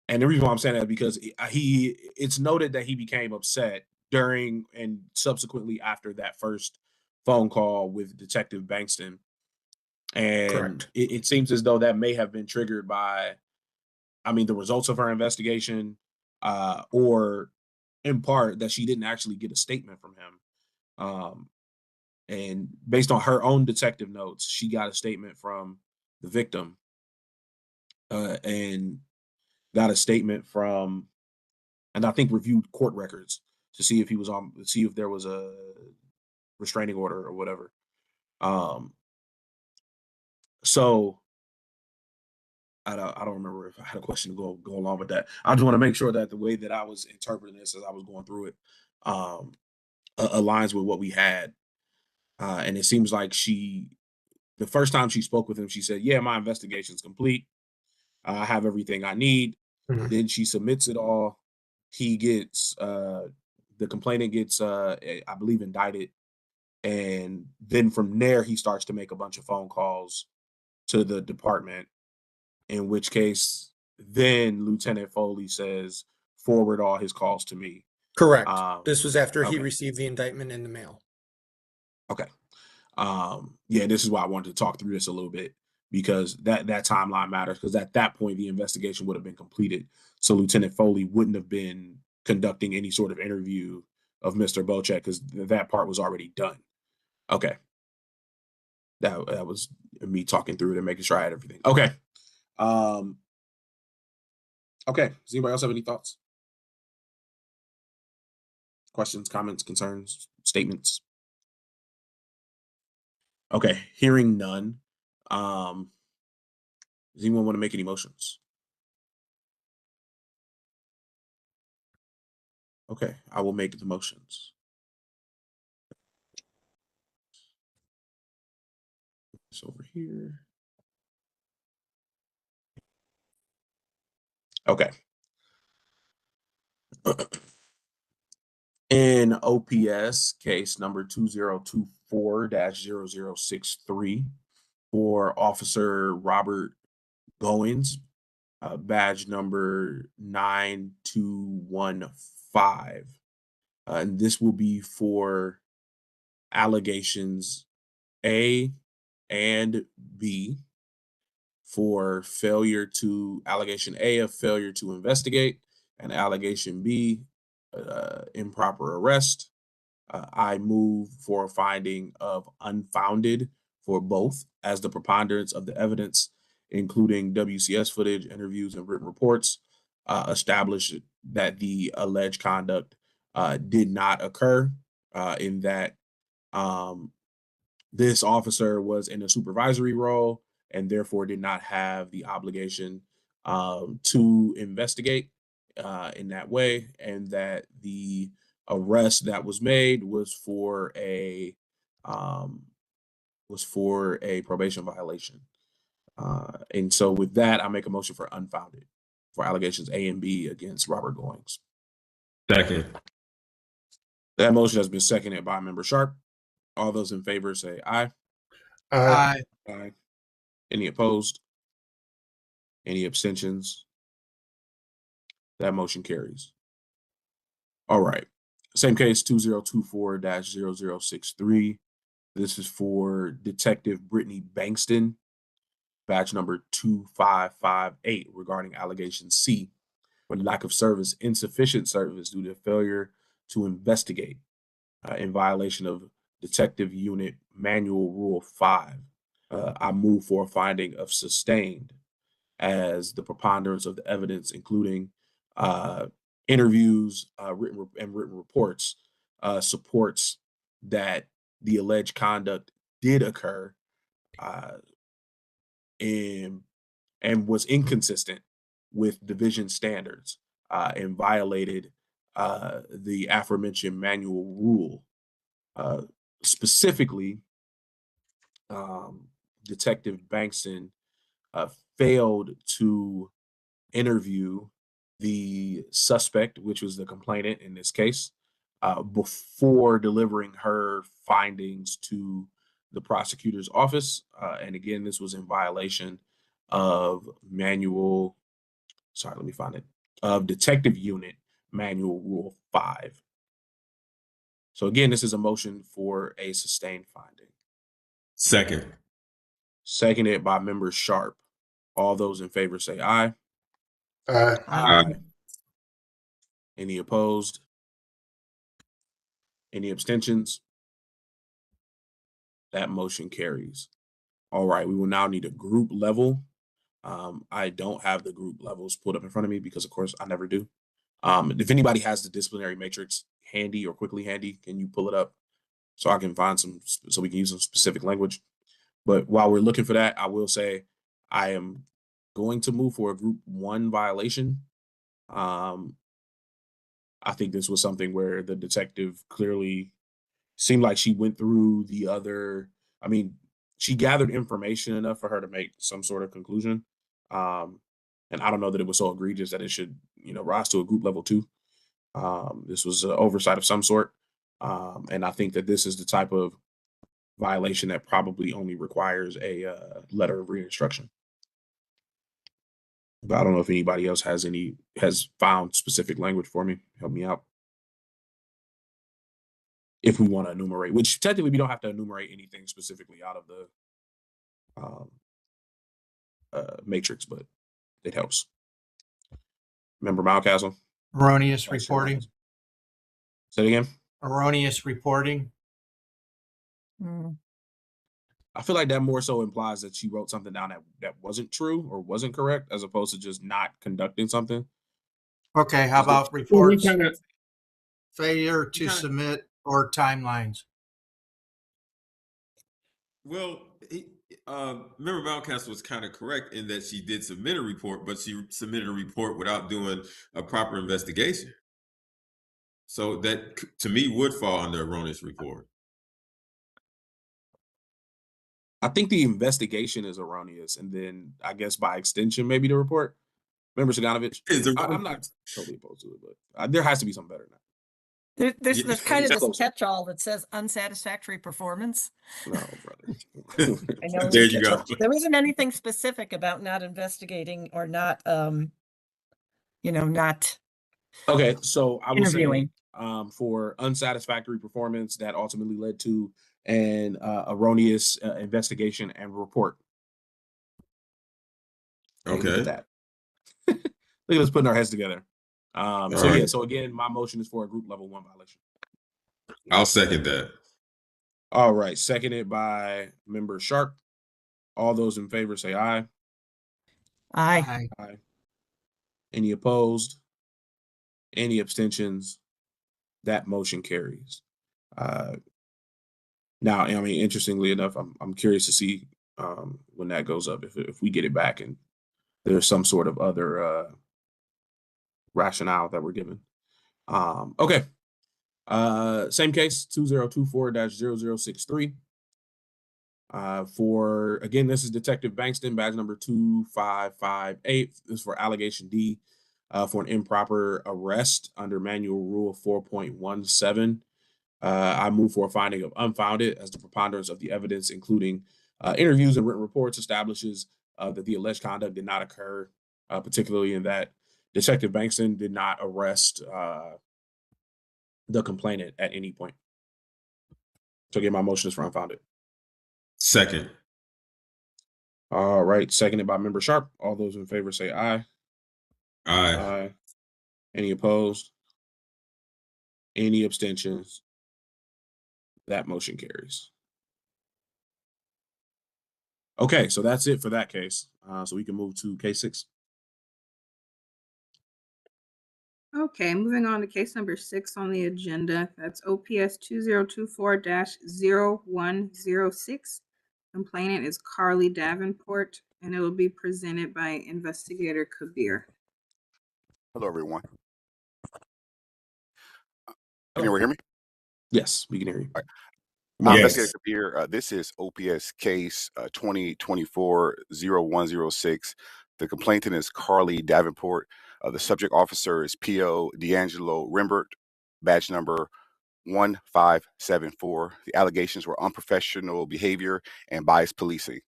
And the reason why I'm saying that because it's noted that he became upset during and subsequently after that first phone call with Detective Bankston. And
Correct.
it seems as though that may have been triggered by, the results of her investigation, or in part that she didn't actually get a statement from him. And based on her own detective notes, she got a statement from the victim, and got a statement from, and I think reviewed court records to see if there was a restraining order or whatever. So I don't remember if I had a question to go along with that. I just want to make sure that the way that I was interpreting this as I was going through it aligns with what we had. And it seems like the first time she spoke with him, she said, "Yeah, my investigation's complete. I have everything I need."
Mhm.
Then she submits it all. He gets the complainant gets I believe indicted, and then from there he starts to make a bunch of phone calls to the department, in which case then Lieutenant Foley says forward all his calls to me.
Correct. This was after he
okay.
received the indictment in the mail.
Okay. Yeah, this is why I wanted to talk through this a little bit, because that timeline matters, because at that point the investigation would have been completed. So Lieutenant Foley wouldn't have been conducting any sort of interview of Mr. Bozak because that part was already done. Okay. That was me talking through it and making sure I had everything. Okay. Okay. Does anybody else have any thoughts? Questions, comments, concerns, statements? Okay. Hearing none. Does anyone want to make any motions? Okay, I will make the motions. It's over here. Okay. In OPS case number 2024-0063 for Officer Robert Goins, badge number 9215. And this will be for allegations A and B for allegation A of failure to investigate, and allegation B, improper arrest. I move for a finding of unfounded for both, as the preponderance of the evidence, including WCS footage, interviews, and written reports, established that the alleged conduct did not occur, in that this officer was in a supervisory role and therefore did not have the obligation to investigate in that way, and that the arrest that was made was for a probation violation. And so with that, I make a motion for unfounded for allegations A and B against Robert Goings.
Second.
That motion has been seconded by Member Sharp. All those in favor say aye.
Aye.
Aye. Any opposed? Any abstentions? That motion carries. All right. Same case, 2024-0063. This is for Detective Brittany Bankston, badge number 2558, regarding allegation C for lack of service, insufficient service due to failure to investigate in violation of Detective Unit Manual Rule 5. I move for a finding of sustained, as the preponderance of the evidence, including interviews, written reports, supports that the alleged conduct did occur and was inconsistent with division standards and violated the aforementioned manual rule. Specifically, Detective Bankston failed to interview the suspect, which was the complainant in this case, before delivering her findings to the prosecutor's office. And again, this was in violation of Detective Unit Manual Rule 5. So again, this is a motion for a sustained finding.
Second.
Seconded by Member Sharp. All those in favor say aye.
Aye.
Aye.
Any opposed? Any abstentions? That motion carries. All right, we will now need a group level. I don't have the group levels pulled up in front of me because, of course, I never do. If anybody has the disciplinary matrix handy or quickly handy, can you pull it up so I can find so we can use some specific language? But while we're looking for that, I will say I am going to move for a group 1 violation. I think this was something where the detective clearly seemed like she went through she gathered information enough for her to make some sort of conclusion. And I don't know that it was so egregious that it should, rise to a group level 2. This was an oversight of some sort. And I think that this is the type of violation that probably only requires a letter of reinstruction. But I don't know if anybody else has found specific language for me. Help me out. If we want to enumerate, which technically we don't have to enumerate anything specifically out of the matrix, but it helps. Member Mountcastle?
Erroneous reporting.
Say it again.
Erroneous reporting.
I feel like that more so implies that she wrote something down that wasn't true or wasn't correct, as opposed to just not conducting something.
Okay, how about reports? Failure to submit or timelines.
Well, Member Mountcastle was kind of correct in that she did submit a report, but she submitted a report without doing a proper investigation. So that, to me, would fall under erroneous report.
I think the investigation is erroneous, and then I guess by extension, maybe the report. Member Saganovich, I'm not totally opposed to it, but there has to be something better than that.
There's kind of
Close.
this catch-all that says unsatisfactory performance.
No, brother.
I know
There you go.
there isn't anything specific about not investigating or not, not
Okay, so I will say
interviewing.
for unsatisfactory performance that ultimately led to an erroneous investigation and report. Hey, look
Okay.
at that. Look at us putting our heads together. So
All
yeah,
right.
so again, my motion is for a group level 1 violation.
I'll second that.
All right, seconded by member Sharp. All those in favor say aye.
Aye.
Aye. Any opposed? Any abstentions? That motion carries. Now, I mean, interestingly enough, I'm curious to see when that goes up, if we get it back and there's some sort of other rationale that we're given. Okay. Same case, 2024-0063. For again, this is Detective Bankston, badge number 2558. This is for allegation D, for an improper arrest under manual rule 4.17. I move for a finding of unfounded as the preponderance of the evidence, including interviews and written reports, establishes that the alleged conduct did not occur, particularly in that Detective Bankston did not arrest the complainant at any point. So again, my motion is for unfounded.
Second.
All right, seconded by member Sharp. All those in favor say aye.
Aye.
Aye. Any opposed? Any abstentions? That motion carries. Okay, so that's it for that case. So we can move to case 6.
Okay, moving on to case number 6 on the agenda. That's OPS 2024-0106. Complainant is Carly Davenport, and it will be presented by Investigator Kabir.
Hello, everyone. Can
Hello.
you hear me?
Yes, we can hear you.
All right.
Yes.
Investigator Kabir, this is OPS case 2024-0106. The complainant is Carly Davenport. The subject officer is P.O. D'Angelo Rembert, badge number 1574. The allegations were unprofessional behavior and biased policing.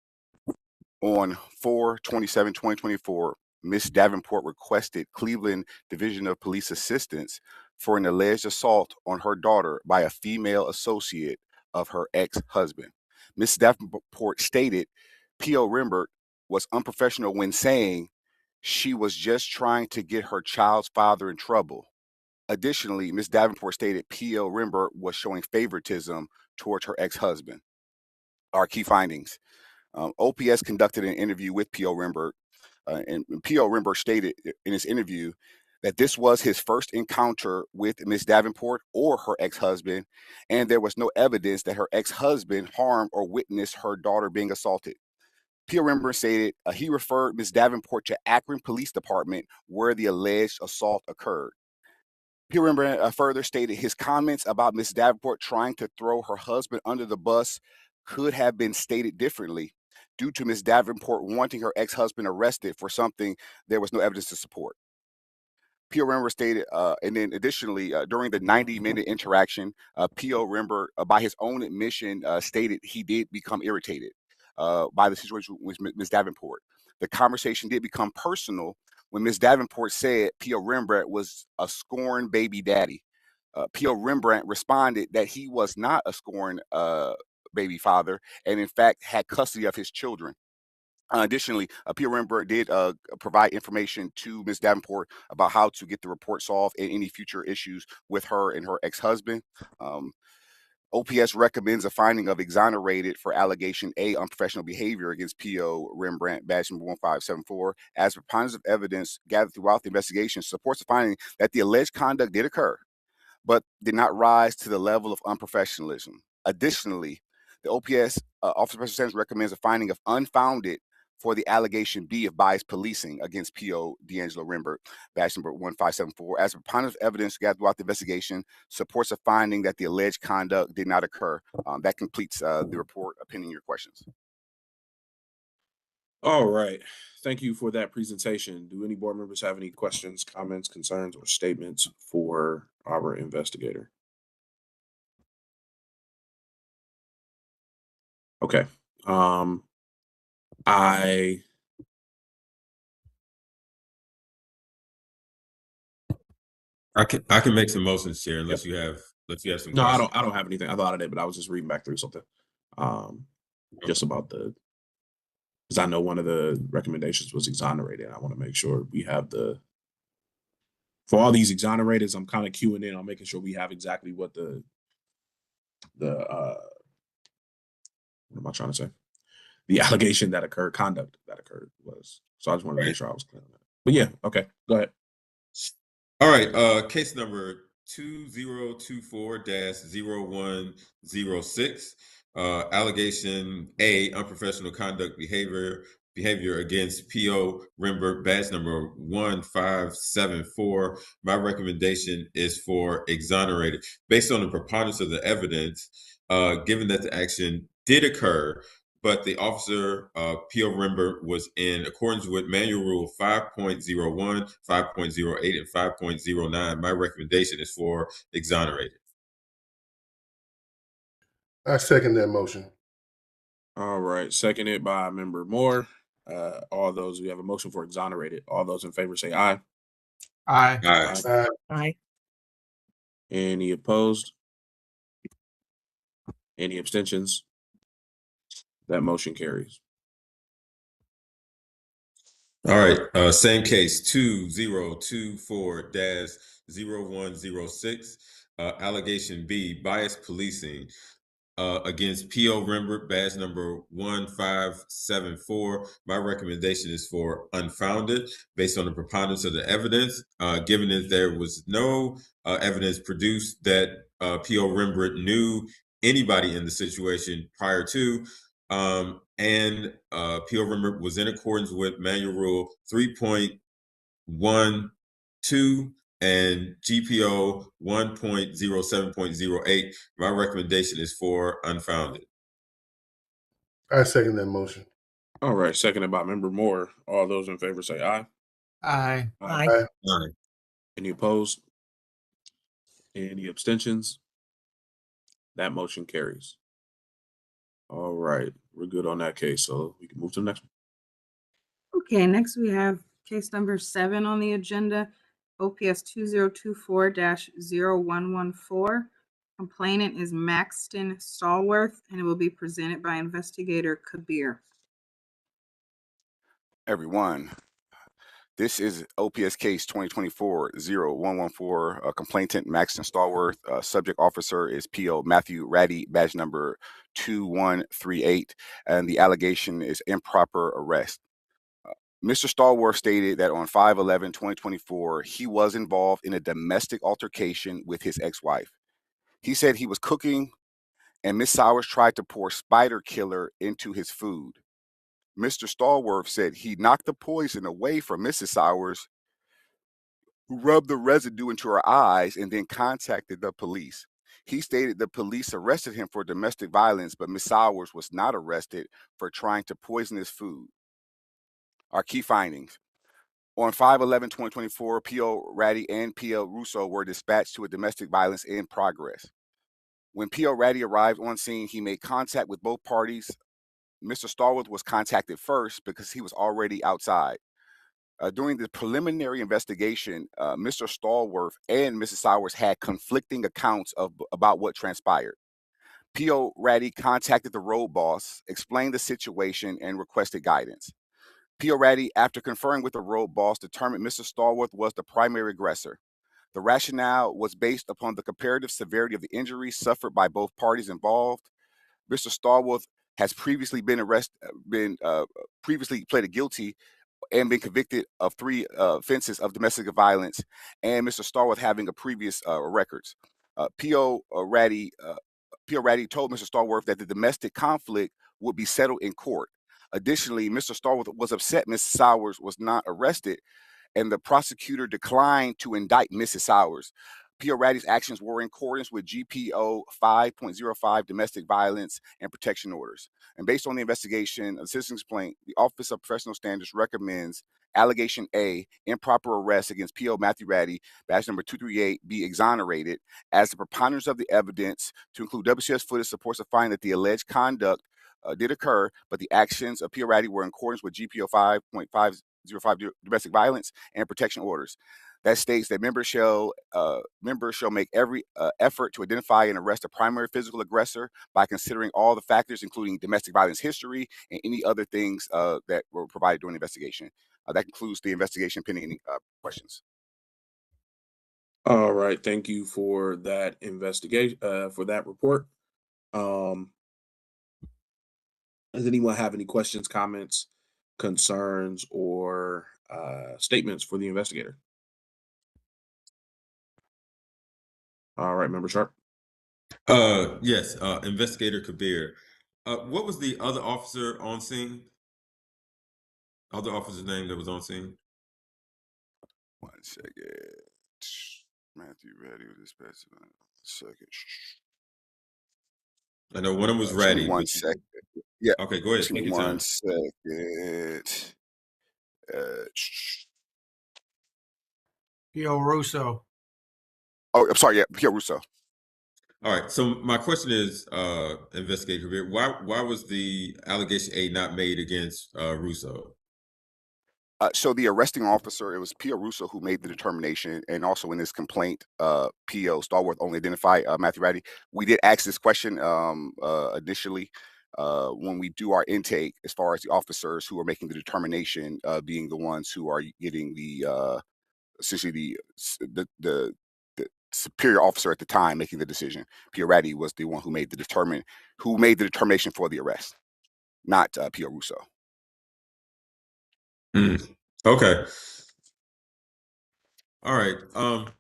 On 4/27/2024, Ms. Davenport requested Cleveland Division of Police assistance for an alleged assault on her daughter by a female associate of her ex-husband. Ms. Davenport stated P.O. Rembert was unprofessional when saying she was just trying to get her child's father in trouble. Additionally, Ms. Davenport stated P.O. Rembert was showing favoritism towards her ex-husband. Our key findings. OPS conducted an interview with P.O. Rembert, and P.O. Rembert stated in his interview that this was his first encounter with Ms. Davenport or her ex-husband, and there was no evidence that her ex-husband harmed or witnessed her daughter being assaulted. P.O. Rembert stated he referred Ms. Davenport to Akron Police Department where the alleged assault occurred. P.O. Rembert further stated his comments about Ms. Davenport trying to throw her husband under the bus could have been stated differently due to Ms. Davenport wanting her ex-husband arrested for something there was no evidence to support. P.O. Rembert stated, and then additionally, during the 90-minute interaction, P.O. Rembert, by his own admission, stated he did become irritated by the situation with Ms. Davenport. The conversation did become personal when Ms. Davenport said P.O. Rembert was a scorned baby daddy. P.O. Rembert responded that he was not a scorned baby father and, in fact, had custody of his children. Additionally, P.O. Rembert did provide information to Ms. Davenport about how to get the report solved and any future issues with her and her ex-husband. OPS recommends a finding of exonerated for allegation A, unprofessional behavior against P.O. Rembert, badge number 1574, as preponderance of evidence gathered throughout the investigation supports the finding that the alleged conduct did occur, but did not rise to the level of unprofessionalism. Additionally, the OPS Office of Special Sentence recommends a finding of unfounded for the allegation B of biased policing against P.O. D'Angelo Rembert, badge number 1574, as preponderance of evidence gathered throughout the investigation supports a finding that the alleged conduct did not occur. That completes the report, pending your questions.
All right. Thank you for that presentation. Do any board members have any questions, comments, concerns, or statements for our investigator? Okay. I
can make some motions, Chair, unless you have some
no,
questions.
I don't have anything. I thought I did, but I was just reading back through something. Just about the because I know one of the recommendations was exonerated. I want to make sure we have for all these exonerators, I'm kind of queuing in on making sure we have exactly what what am I trying to say? The allegation that occurred, conduct that occurred was. So I just wanted to make sure I was clear on that. But yeah, okay, go ahead.
All right, case number 2024-0106. Allegation A, unprofessional conduct behavior against P.O. Rembert, badge number 1574. My recommendation is for exonerated. Based on the preponderance of the evidence, given that the action did occur, but the officer, P.O. Rembert, was in accordance with Manual Rule 5.01, 5.08, and 5.09. My recommendation is for exonerated.
I second that motion.
All right, seconded by Member Moore. All those, we have a motion for exonerated. All those in favor say aye.
Aye.
Aye.
Aye.
Any opposed? Any abstentions? That motion carries.
All right, same case, 2024-0106. Allegation B, bias policing against P.O. Rembert, badge number 1574. My recommendation is for unfounded based on the preponderance of the evidence, given that there was no evidence produced that P.O. Rembert knew anybody in the situation prior to, and P.O. Rembert was in accordance with Manual Rule 3.12 and GPO 1.07.08. My recommendation is for unfounded.
I second that motion.
All right, seconded by Member Moore. All those in favor say aye.
Aye.
Aye.
Aye.
Any opposed? Any abstentions? That motion carries. All right, we're good on that case, so we can move to the next one.
Okay, next we have case number 7 on the agenda, OPS 2024-0114. Complainant is Maxton Stallworth, and it will be presented by Investigator Kabir.
Everyone, this is OPS case 2024-0114. Complainant Maxton Stallworth. Subject officer is P.O. Matthew Ratty, badge number 2138, and the allegation is improper arrest. Mr. Stallworth stated that on 5/11/2024, he was involved in a domestic altercation with his ex-wife. He said he was cooking and Miss Sowers tried to pour spider killer into his food. Mr. Stallworth said he knocked the poison away from Mrs. Sowers, who rubbed the residue into her eyes and then contacted the police. He stated the police arrested him for domestic violence, but Miss Sowers was not arrested for trying to poison his food. Our key findings. On 5/11/2024, P.O. Ratty and P.O. Russo were dispatched to a domestic violence in progress. When P.O. Ratty arrived on scene, he made contact with both parties. Mr. Stallworth was contacted first because he was already outside. During the preliminary investigation, Mr. Stallworth and Mrs. Sowers had conflicting accounts about what transpired. P.O. Ratty contacted the road boss, explained the situation, and requested guidance. P.O. Ratty, after conferring with the road boss, determined Mr. Stallworth was the primary aggressor. The rationale was based upon the comparative severity of the injuries suffered by both parties involved. Mr. Stallworth has previously previously pleaded guilty and been convicted of 3 offenses of domestic violence, and Mr. Stallworth having a previous records. P.O. Ratty told Mr. Stallworth that the domestic conflict would be settled in court. Additionally, Mr. Stallworth was upset Mrs. Sowers was not arrested, and the prosecutor declined to indict Mrs. Sowers. P.O. Ratty's actions were in accordance with GPO 5.05 domestic violence and protection orders. And based on the investigation of the citizen's complaint, the Office of Professional Standards recommends allegation A, improper arrest against P.O. Matthew Ratty, badge number 238, be exonerated, as the preponderance of the evidence to include WCS footage supports the finding that the alleged conduct did occur, but the actions of P.O. Ratty were in accordance with GPO 5.505 domestic violence and protection orders. that states that members shall make every effort to identify and arrest a primary physical aggressor by considering all the factors, including domestic violence history and any other things that were provided during the investigation. That concludes the investigation. Pending any questions.
All right, thank you for that investigation, for that report. Does anyone have any questions, comments, concerns, or statements for the investigator? All right, Member Sharp.
Yes, Investigator Kabir. What was the other officer on scene? Other officer's name that was on scene?
1 second. Matthew Ratty with this person. 1 second.
I know one of them was
Give me
Ratty.
1 second. Yeah.
Okay, go ahead.
Give me
Take your time.
1 second.
Pio Russo.
Oh, I'm sorry. Yeah, Pio Russo.
All right. So my question is, Investigator Kabir, why was the allegation A not made against Russo?
So the arresting officer, it was Pio Russo who made the determination, and also in this complaint, Pio Stallworth only identified Matthew Ratty. We did ask this question initially when we do our intake, as far as the officers who are making the determination, being the ones who are getting the essentially the superior officer at the time making the decision. Pio Ratty was the one who made the determination for the arrest, not Pio Russo.
Okay. All right. Well,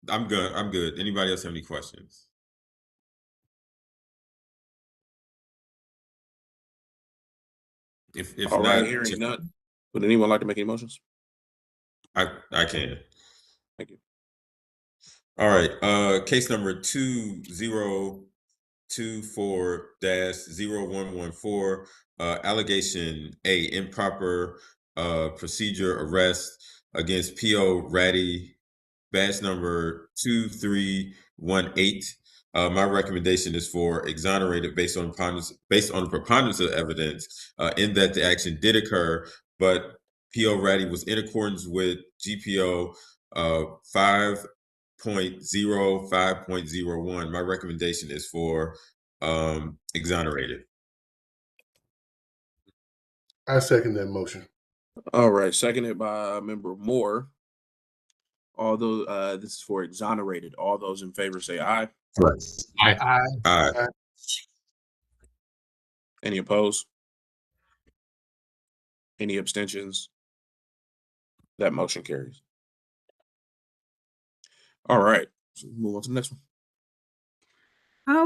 I'm good. Anybody else have any questions? If
All
not,
right, hearing none. Would anyone like to make any motions?
I can.
Thank you.
All right. Case number 2024-0114. Allegation A, improper procedure arrest against Pio Ratty, badge number 2318. My recommendation is for exonerated based on the preponderance of evidence, in that the action did occur, but Pio Ratty was in accordance with GPO 5.05.01. My recommendation is for exonerated.
I second that motion.
All right, seconded by Member Moore. Although this is for exonerated, all those in favor say aye.
Aye.
Aye.
Any opposed? Any abstentions? That motion carries. All right, so move on to the next one.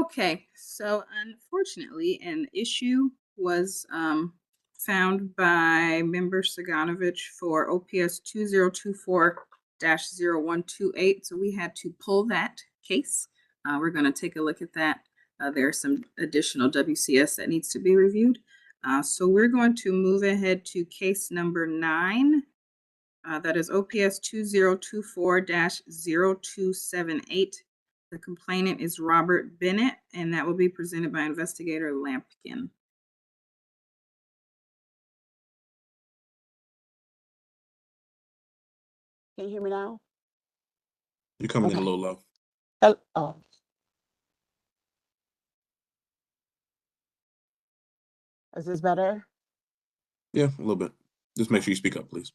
Okay, so unfortunately, an issue was found by Member Saganovich for OPS 2024-0128. So we had to pull that case. We're going to take a look at that. There's some additional WCS that needs to be reviewed. So we're going to move ahead to case number 9. That is OPS 2024-0278. The complainant is Robert Bennett, and that will be presented by Investigator Lampkin.
Can you hear me now?
You're coming in a little low.
Oh. Is this better?
Yeah, a little bit. Just make sure you speak up, please.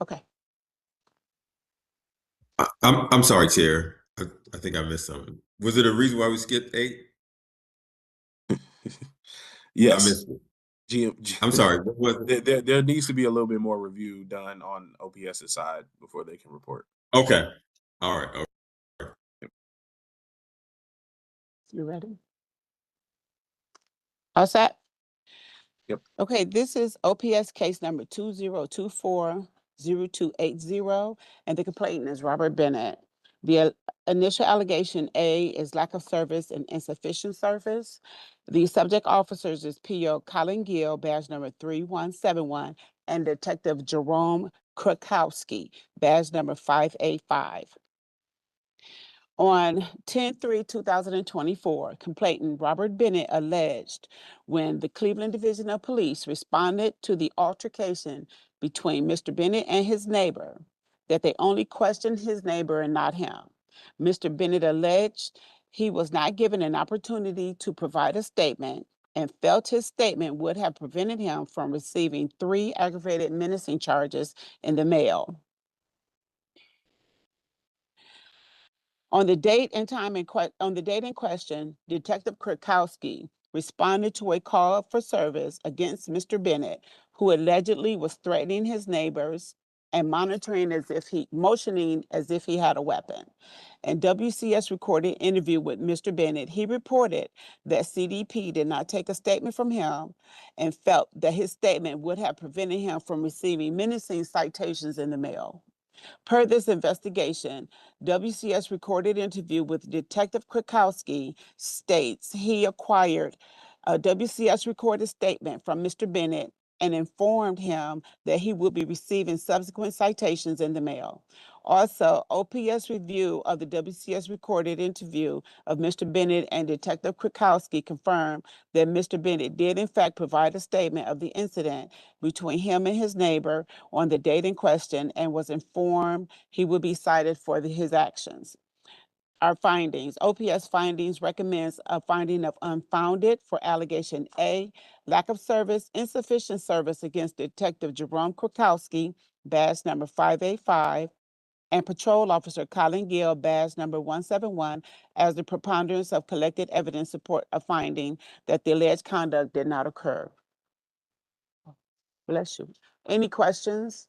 Okay.
I'm sorry, Chair. I think I missed something. Was it a reason why we skipped 8?
Yes.
I missed it.
GM,
I'm sorry. What was it?
There needs to be a little bit more review done on OPS's side before they can report.
Okay. All right.
You ready? All set?
Yep.
Okay, this is OPS case number 2024-0280, and the complainant is Robert Bennett. The initial allegation A is lack of service and insufficient service. The subject officers is P.O. Colin Gill, badge number 3171, and Detective Jerome Krakowski, badge number 585. On 10/3/2024, complainant Robert Bennett alleged when the Cleveland Division of Police responded to the altercation between Mr. Bennett and his neighbor, that they only questioned his neighbor and not him. Mr. Bennett alleged he was not given an opportunity to provide a statement and felt his statement would have prevented him from receiving 3 aggravated menacing charges in the mail. On the date and time in question, Detective Krakowski responded to a call for service against Mr. Bennett, who allegedly was threatening his neighbors and motioning as if he had a weapon. In WCS recorded interview with Mr. Bennett, he reported that CDP did not take a statement from him and felt that his statement would have prevented him from receiving menacing citations in the mail. Per this investigation, WCS recorded interview with Detective Krakowski states he acquired a WCS recorded statement from Mr. Bennett and informed him that he would be receiving subsequent citations in the mail. Also, OPS review of the WCS recorded interview of Mr. Bennett and Detective Krakowski confirmed that Mr. Bennett did in fact provide a statement of the incident between him and his neighbor on the date in question and was informed he would be cited for his actions. Our findings, OPS findings recommends a finding of unfounded for allegation A, lack of service, insufficient service against Detective Jerome Krakowski, badge number 585, and Patrol Officer Colin Gill, badge number 171, as the preponderance of collected evidence support a finding that the alleged conduct did not occur. Bless you. Any questions?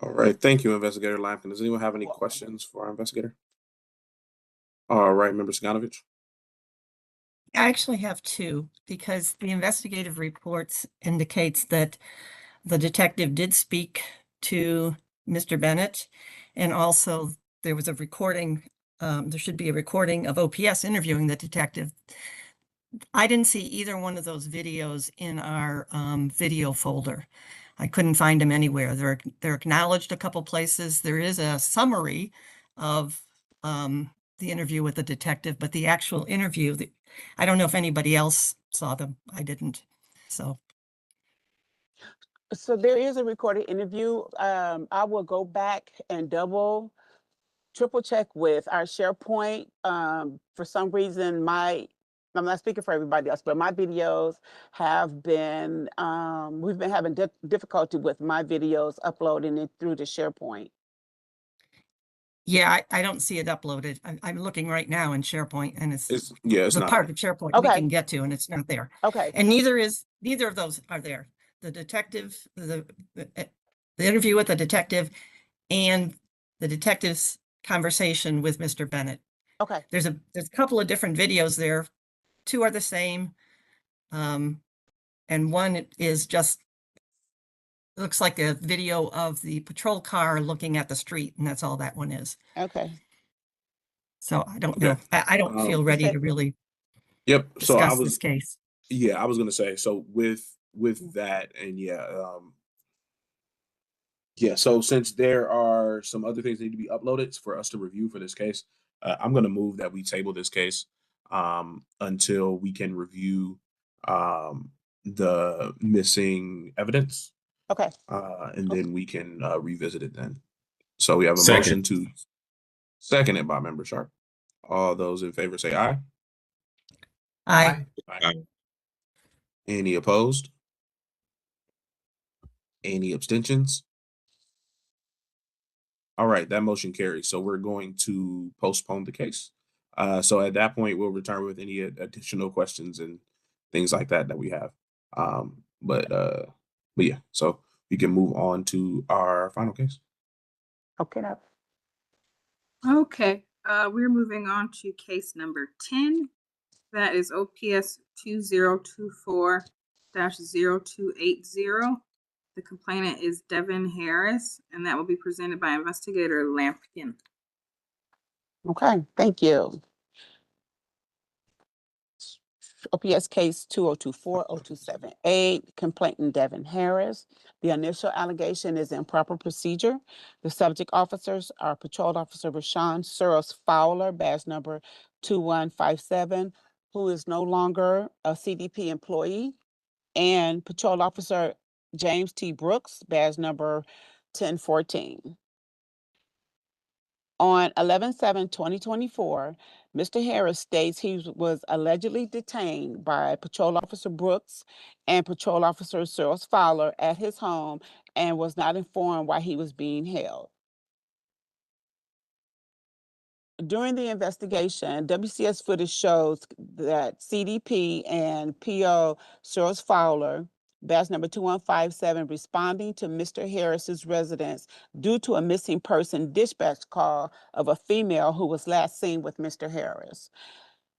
All right. Thank you, Investigator Lampkin. Does anyone have any questions for our investigator? All right, Member Saganovich.
I actually have 2, because the investigative reports indicates that the detective did speak to Mr. Bennett, and also there was a recording, there should be a recording of OPS interviewing the detective. I didn't see either one of those videos in our video folder. I couldn't find them anywhere. They're acknowledged a couple places. There is a summary of the interview with the detective, but the actual interview, I don't know if anybody else saw them. I didn't. So
there is a recorded interview. I will go back and triple check with our SharePoint. For some reason, I'm not speaking for everybody else, but my videos have been, we've been having difficulty with my videos uploading it through the SharePoint.
yeah, I don't see it uploaded. I'm looking right now in SharePoint, and it's
It's
the
not.
part of SharePoint we can get to, and it's not there.
Okay.
And neither of those are there. The detective, the interview with the detective, and the detective's conversation with Mr. Bennett.
Okay.
There's a couple of different videos there. 2 are the same, and one is just looks like a video of the patrol car looking at the street, and that's all that one is.
Okay.
So I don't know. I don't feel ready to really discuss this case.
Yeah, I was gonna say, so with that, and so since there are some other things that need to be uploaded for us to review for this case, I'm gonna move that we table this case until we can review the missing evidence.
Okay.
And then we can revisit it then. So we have a
Second.
motion to seconded by Member Sharp. All those in favor say aye.
Aye.
Any opposed? Any abstentions? All right, that motion carries. So we're going to postpone the case. So at that point, we'll return with any additional questions and things like that we have. But yeah, so we can move on to our final case.
Okay.
Okay, we're moving on to case number 10. That is OPS 2024-0280. The complainant is Devin Harris, and that will be presented by Investigator Lampkin.
Okay, thank you. OPS case 2024-0278, complainant Devin Harris. The initial allegation is improper procedure. The subject officers are Patrol Officer Rashawn Searles Fowler, badge number 2157, who is no longer a CDP employee, and Patrol Officer James T. Brooks, badge number 1014. On 11/7/2024, Mr. Harris states he was allegedly detained by Patrol Officer Brooks and Patrol Officer Cyrus Fowler at his home and was not informed why he was being held. During the investigation, WCS footage shows that CDP and PO Cyrus Fowler, badge number 2157, responding to Mr. Harris's residence due to a missing person dispatch call of a female who was last seen with Mr. Harris.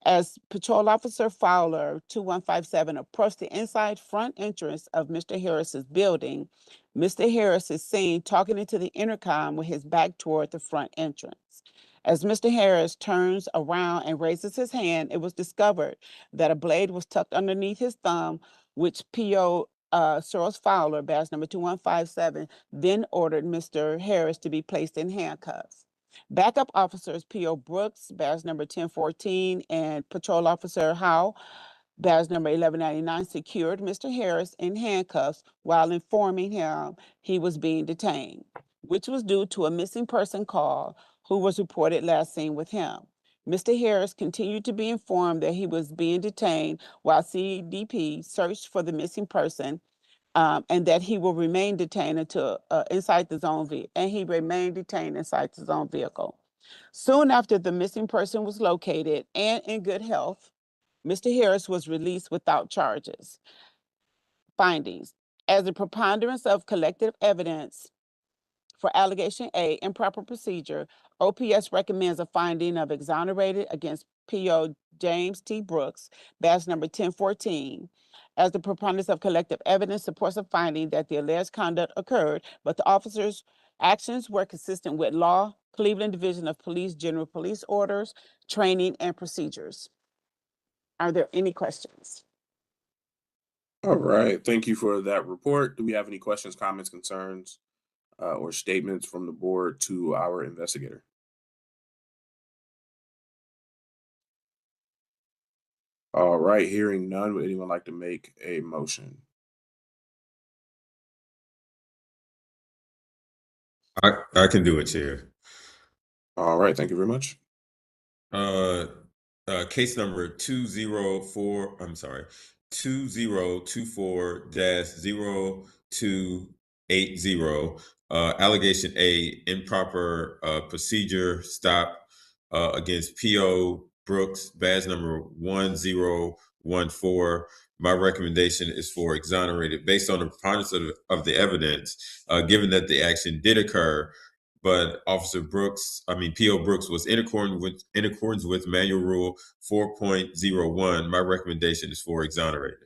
As Patrol Officer Fowler 2157 approached the inside front entrance of Mr. Harris's building, Mr. Harris is seen talking into the intercom with his back toward the front entrance. As Mr. Harris turns around and raises his hand, it was discovered that a blade was tucked underneath his thumb, which PO Cyrus Fowler, badge number 2157, then ordered Mr. Harris to be placed in handcuffs. Backup officers P.O. Brooks, badge number 1014, and Patrol Officer Howe, badge number 1199, secured Mr. Harris in handcuffs while informing him he was being detained, which was due to a missing person call who was reported last seen with him. Mr. Harris continued to be informed that he was being detained while CDP searched for the missing person, and that he will remain detained until inside the zone vehicle. Soon after the missing person was located and in good health, Mr. Harris was released without charges. Findings: as a preponderance of collective evidence for allegation A, improper procedure, OPS recommends a finding of exonerated against P.O. James T. Brooks, badge number 1014. As the preponderance of collective evidence supports a finding that the alleged conduct occurred, but the officers' actions were consistent with law, Cleveland Division of Police General Police Orders, training, and procedures. Are there any questions?
All right. Thank you for that report. Do we have any questions, comments, concerns, or statements from the board to our investigator? All right. Hearing none, would anyone like to make a motion?
I can do it, Chair.
All right. Thank you very much.
Case number 2024-0280, allegation A, improper procedure stop against P.O. Brooks, badge number 1014. My recommendation is for exonerated based on the preponderance of the evidence, given that the action did occur, but Officer Brooks, P.O. Brooks was in accordance with Manual Rule 4.01. My recommendation is for exonerated.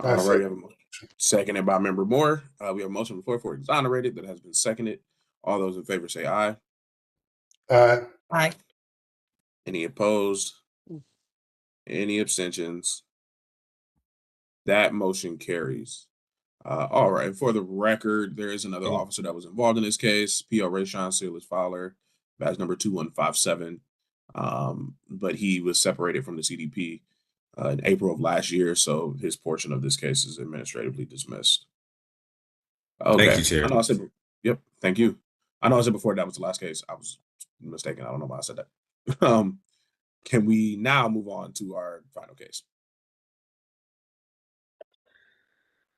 All right, we have a motion seconded by Member Moore. We have a motion before for exonerated that has been seconded. All those in favor say aye.
Aye.
Aye.
Any opposed? Any abstentions? That motion carries. All right. For the record, there is another officer that was involved in this case, P.O. Rayshawn Cyrus Fowler, badge number 2157. But he was separated from the CDP in April of last year, so his portion of this case is administratively dismissed. Okay.
Thank you, Chair.
I know I said, yep. Thank you. I know I said before that was the last case. I was mistaken. I don't know why I said that. Can we now move on to our final case?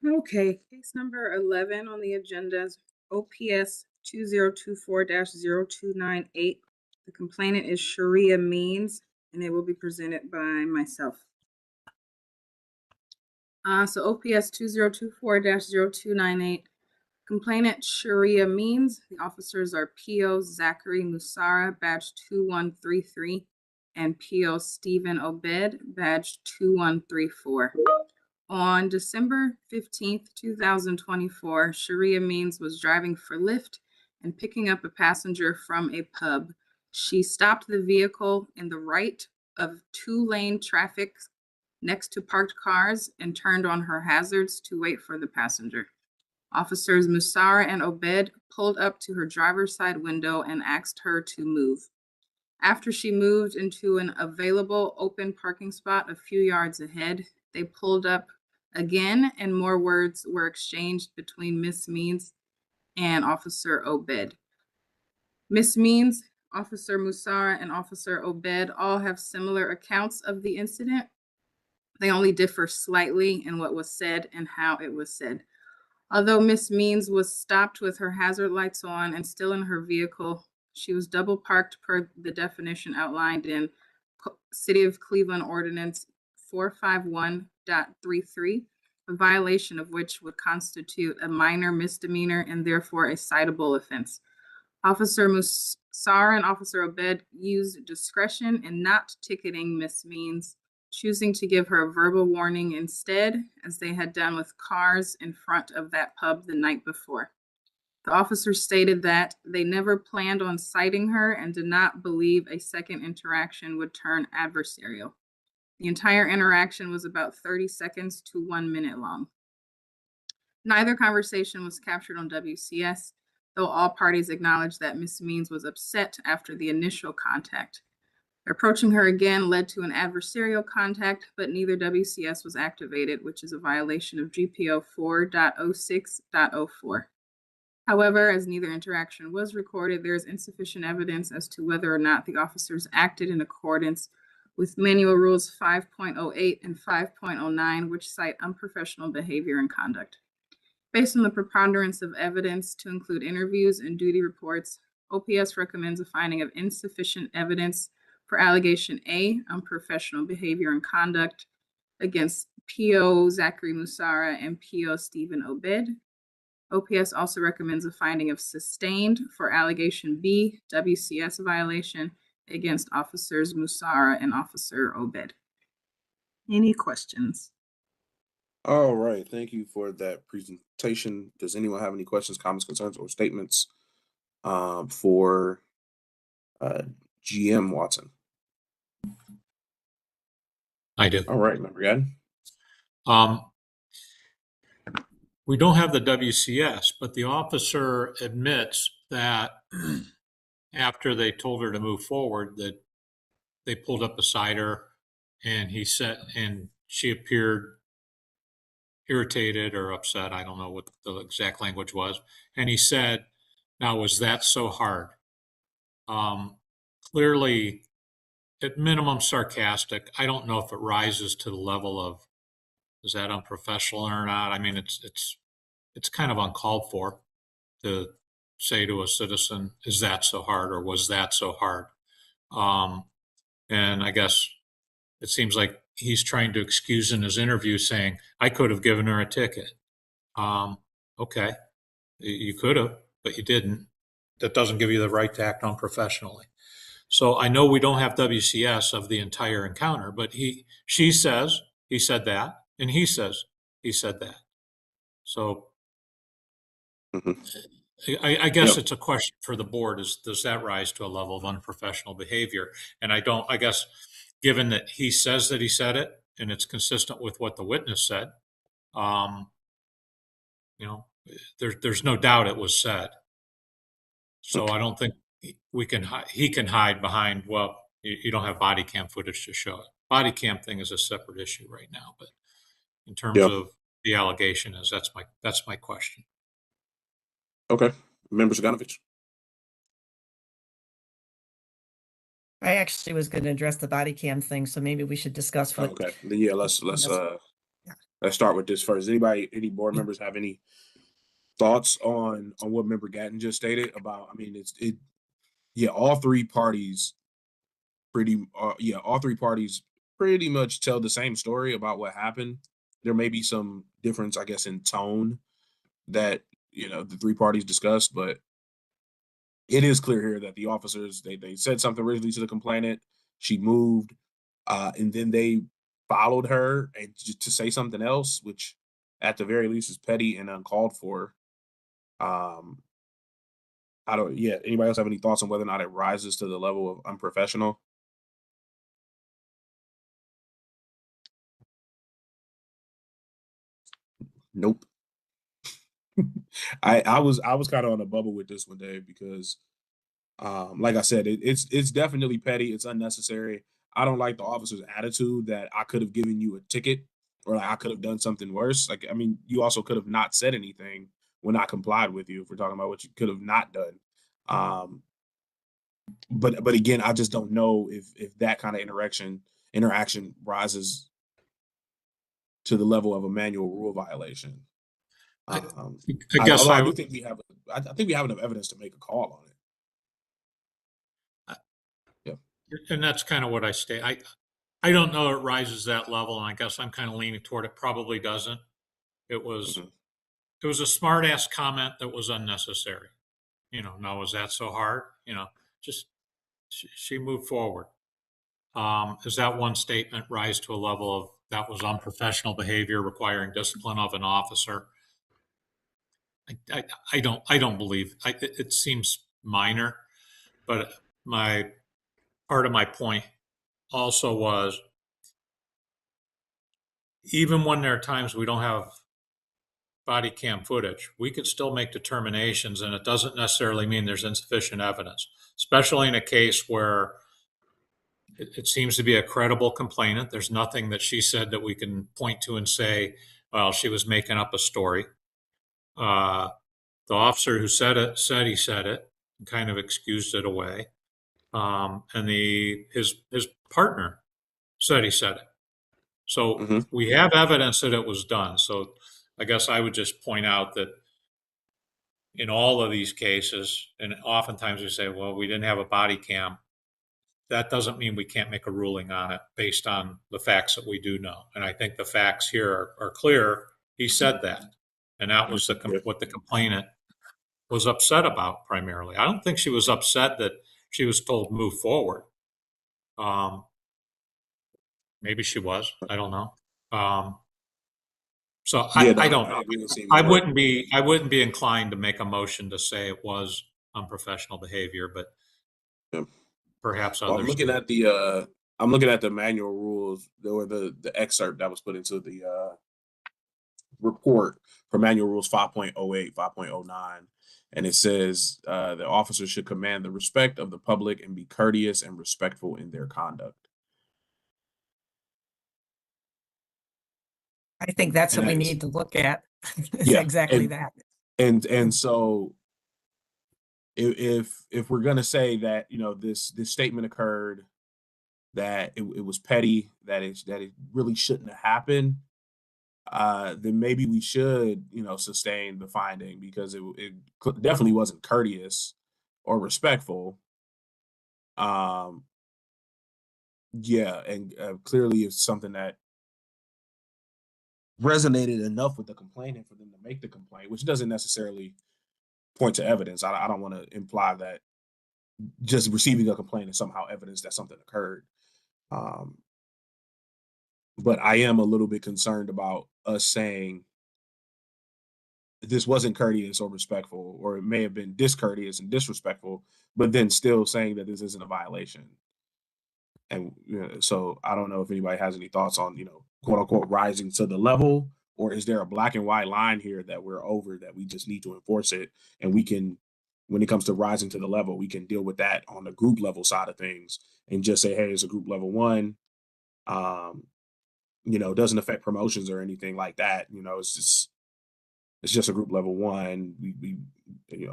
Okay, case number 11 on the agenda is OPS 2024-0298. The complainant is Sharia Means, and it will be presented by myself. So OPS 2024-0298. Complainant Sharia Means. The officers are P.O. Zachary Musara, badge 2133, and P.O. Stephen Obed, badge 2134. On December 15th, 2024, Sharia Means was driving for Lyft and picking up a passenger from a pub. She stopped the vehicle in the right of two-lane traffic next to parked cars and turned on her hazards to wait for the passenger. Officers Musara and Obed pulled up to her driver's side window and asked her to move. After she moved into an available open parking spot a few yards ahead, they pulled up again, and more words were exchanged between Miss Means and Officer Obed. Miss Means, Officer Musara, and Officer Obed all have similar accounts of the incident. They only differ slightly in what was said and how it was said. Although Miss Means was stopped with her hazard lights on and still in her vehicle, she was double parked per the definition outlined in City of Cleveland Ordinance 451.33, a violation of which would constitute a minor misdemeanor and therefore a citable offense. Officer Musara and Officer Obed used discretion in not ticketing Miss Means, choosing to give her a verbal warning instead, as they had done with cars in front of that pub the night before. The officers stated that they never planned on citing her and did not believe a second interaction would turn adversarial. The entire interaction was about 30 seconds to 1 minute long. Neither conversation was captured on WCS, though all parties acknowledged that Miss Means was upset after the initial contact. Approaching her again led to an adversarial contact, but neither WCS was activated, which is a violation of GPO 4.06.04. However, as neither interaction was recorded, there is insufficient evidence as to whether or not the officers acted in accordance with Manual Rules 5.08 and 5.09, which cite unprofessional behavior and conduct. Based on the preponderance of evidence to include interviews and duty reports, OPS recommends a finding of insufficient evidence for allegation A, unprofessional behavior and conduct against PO Zachary Musara and PO Stephen Obed. OPS also recommends a finding of sustained for allegation B, WCS violation against Officers Musara and Officer Obed. Any questions?
All right, thank you for that presentation. Does anyone have any questions, comments, concerns, or statements for GM Watson?
I do.
All right, Member Gadden.
We don't have the WCS, but the officer admits that after they told her to move forward, that they pulled up beside her, and he said, and she appeared irritated or upset. I don't know what the exact language was. And he said, "Now, was that so hard?" Clearly, at minimum, sarcastic. I don't know if it rises to the level of, is that unprofessional or not? I mean, it's kind of uncalled for to say to a citizen, "Is that so hard?" or "Was that so hard?" And I guess it seems like he's trying to excuse in his interview, saying, "I could have given her a ticket." Okay, you could have, but you didn't. That doesn't give you the right to act unprofessionally. So I know we don't have WCS of the entire encounter, but she says he said that, and he says he said that. So I guess it's a question for the board: does that rise to a level of unprofessional behavior? And I guess, given that he says that he said it, and it's consistent with what the witness said, there's no doubt it was said. So I don't think he can hide behind, well, you don't have body cam footage to show it. Body cam thing is a separate issue right now, but in terms of the allegation, that's my question.
Okay, Member Saganovich.
I actually was going to address the body cam thing, so maybe we should discuss what.
Okay, then yeah, let's start with this first. Any board members have any thoughts on what Member Gatton just stated about? I mean, all three parties pretty much tell the same story about what happened. There may be some difference, I guess, in tone that the three parties discussed, but it is clear here that the officers they said something originally to the complainant. She moved, and then they followed her and to say something else, which at the very least is petty and uncalled for. Anybody else have any thoughts on whether or not it rises to the level of unprofessional? Nope. I was kind of on a bubble with this one, Dave, because like I said, it's definitely petty, it's unnecessary. I don't like the officer's attitude that I could have given you a ticket or like I could have done something worse. Like, I mean, you also could have not said anything when I complied with you, if we're talking about what you could have not done. But again, I just don't know if that kind of interaction rises to the level of a manual rule violation.
I guess
Although I do think I think we have enough evidence to make a call on it.
And that's kind of what I say. I don't know it rises that level, and I guess I'm kind of leaning toward it probably doesn't. It was it was a smart ass comment that was unnecessary. Now was that so hard? Just she moved forward. Is that one statement rise to a level of that was unprofessional behavior requiring discipline of an officer? I don't believe it seems minor, but part of my point also was even when there are times we don't have body cam footage, we could still make determinations, and it doesn't necessarily mean there's insufficient evidence, especially in a case where it seems to be a credible complainant. There's nothing that she said that we can point to and say, well, she was making up a story. The officer who said it said he said it and kind of excused it away. And his partner said he said it. So we have evidence that it was done. So I guess I would just point out that in all of these cases, and oftentimes we say, well, we didn't have a body cam. That doesn't mean we can't make a ruling on it based on the facts that we do know. And I think the facts here are clear. He said that. And that was what the complainant was upset about primarily. I don't think she was upset that she was told move forward. Maybe she was. I don't know. So I don't know. I wouldn't be inclined to make a motion to say it was unprofessional behavior, but perhaps others.
I'm looking at the manual rules or the excerpt that was put into the report for manual rules 5.08, 5.09. And it says the officers should command the respect of the public and be courteous and respectful in their conduct.
I think that's what we need to look at. Exactly that.
And so if we're gonna say that this statement occurred, that it was petty, that it really shouldn't have happened, then maybe we should sustain the finding, because it definitely wasn't courteous or respectful. And clearly it's something that resonated enough with the complainant for them to make the complaint, which doesn't necessarily point to evidence. I don't want to imply that just receiving a complaint is somehow evidence that something occurred. But I am a little bit concerned about us saying this wasn't courteous or respectful, or it may have been discourteous and disrespectful, but then still saying that this isn't a violation. And so I don't know if anybody has any thoughts on, quote unquote, rising to the level, or is there a black and white line here that we're over, that we just need to enforce it? And we can, when it comes to rising to the level, we can deal with that on the group level side of things and just say, hey, it's a group level 1. Doesn't affect promotions or anything like that. It's just a group level 1. We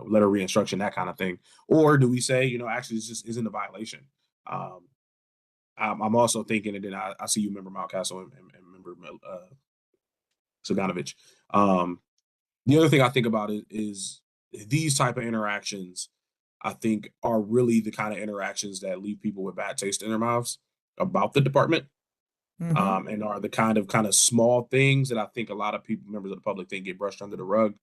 letter reinstruction, that kind of thing. Or do we say, actually, this just isn't a violation? I'm also thinking, and then I see you, Member Mountcastle and Member Saganovich. The other thing I think about is these type of interactions, I think, are really the kind of interactions that leave people with bad taste in their mouths about the department. And are the kind of small things that I think a lot of people, members of the public, think get brushed under the rug,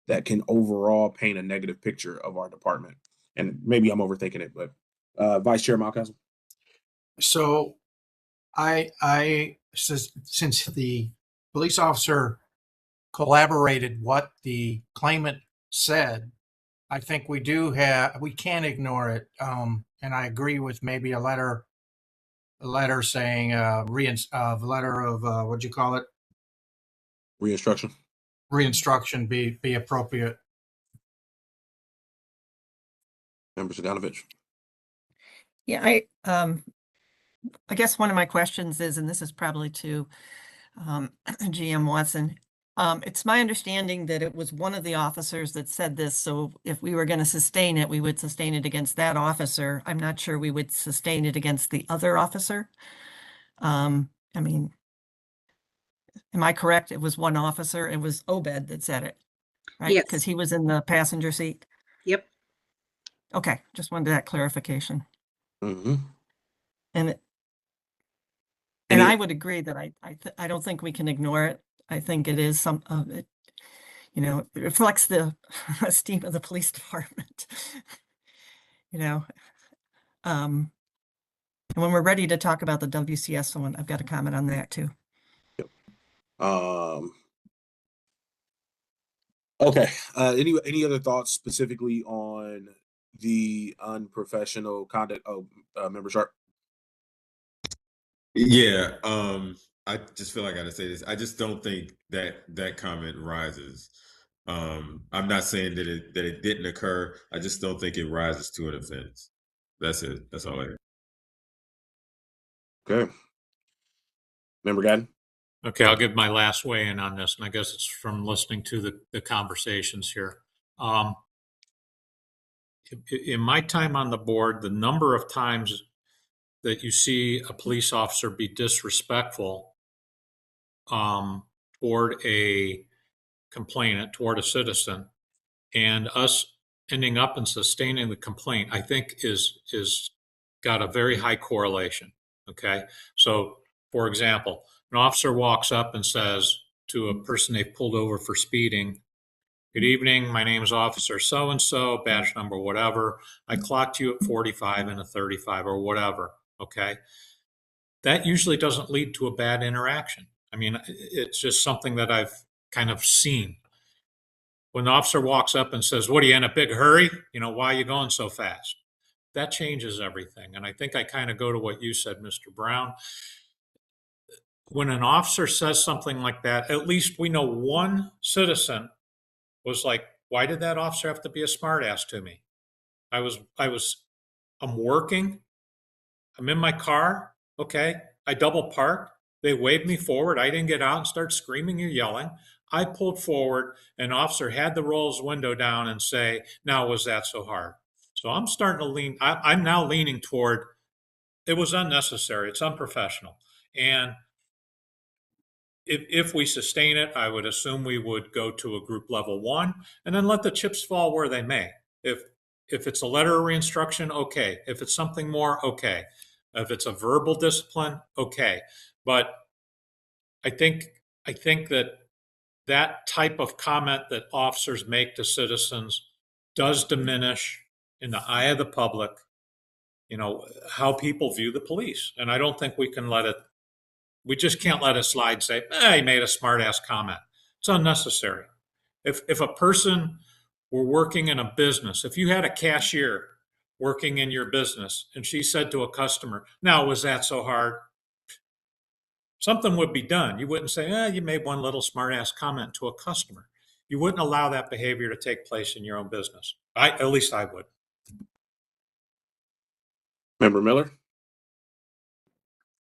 that can overall paint a negative picture of our department. And maybe I'm overthinking it, but Vice Chair Mountcastle.
So since the police officer collaborated what the claimant said, I think we can't ignore it. And I agree with maybe a letter saying letter of what'd you call it? Reinstruction be appropriate.
Member Saganovich.
Yeah, I guess one of my questions is, and this is probably to GM Watson. It's my understanding that it was one of the officers that said this, so if we were going to sustain it, we would sustain it against that officer. I'm not sure we would sustain it against the other officer. I mean, am I correct? It was one officer. It was Obed that said it, right?
Yes.
Because he was in the passenger seat.
Yep.
Okay, just wanted that clarification.
Mm-hmm.
And
Any-
I would agree that I don't think we can ignore it. I think it is some of it, you know, it reflects the esteem of the police department. You know, and when we're ready to talk about the WCS one, I've got a comment on that too.
Okay. Any other thoughts specifically on the unprofessional conduct of Member Sharp?
Yeah, I just feel like I gotta say this. I just don't think that comment rises. I'm not saying that it didn't occur. I just don't think it rises to an offense. That's it. That's all I have.
Okay. Member Gadden?
Okay, I'll give my last weigh in on this, and I guess it's from listening to the conversations here. In my time on the board, the number of times that you see a police officer be disrespectful toward a complainant, toward a citizen, and us ending up and sustaining the complaint, I think is got a very high correlation. Okay, so for example, an officer walks up and says to a person they've pulled over for speeding, "Good evening, my name is Officer so-and-so, badge number whatever. I clocked you at 45 and a 35 or whatever." Okay. That usually doesn't lead to a bad interaction. I mean, it's just something that I've kind of seen. When the officer walks up and says, "What are you in a big hurry? You know, why are you going so fast?" That changes everything. And I think I kind of go to what you said, Mr. Brown. When an officer says something like that, at least we know one citizen was like, "Why did that officer have to be a smartass to me? I'm working. I'm in my car. Okay. I double parked. They waved me forward. I didn't get out and start screaming or yelling. I pulled forward. An officer had to roll his window down and say, 'Now, was that so hard?'" So I'm starting to lean, I'm now leaning toward it was unnecessary. It's unprofessional. And if we sustain it, I would assume we would go to a group level 1 and then let the chips fall where they may. If it's a letter of reinstruction, okay. If it's something more, okay. If it's a verbal discipline, okay. But I think that type of comment that officers make to citizens does diminish in the eye of the public, you know, how people view the police. And I don't think we just can't let it slide and say, he made a smart ass comment. It's unnecessary. If a person were working in a business, if you had a cashier working in your business and she said to a customer, "Now, was that so hard?" Something would be done. You wouldn't say, "You made one little smart ass comment to a customer." You wouldn't allow that behavior to take place in your own business. At least I would.
Member Miller?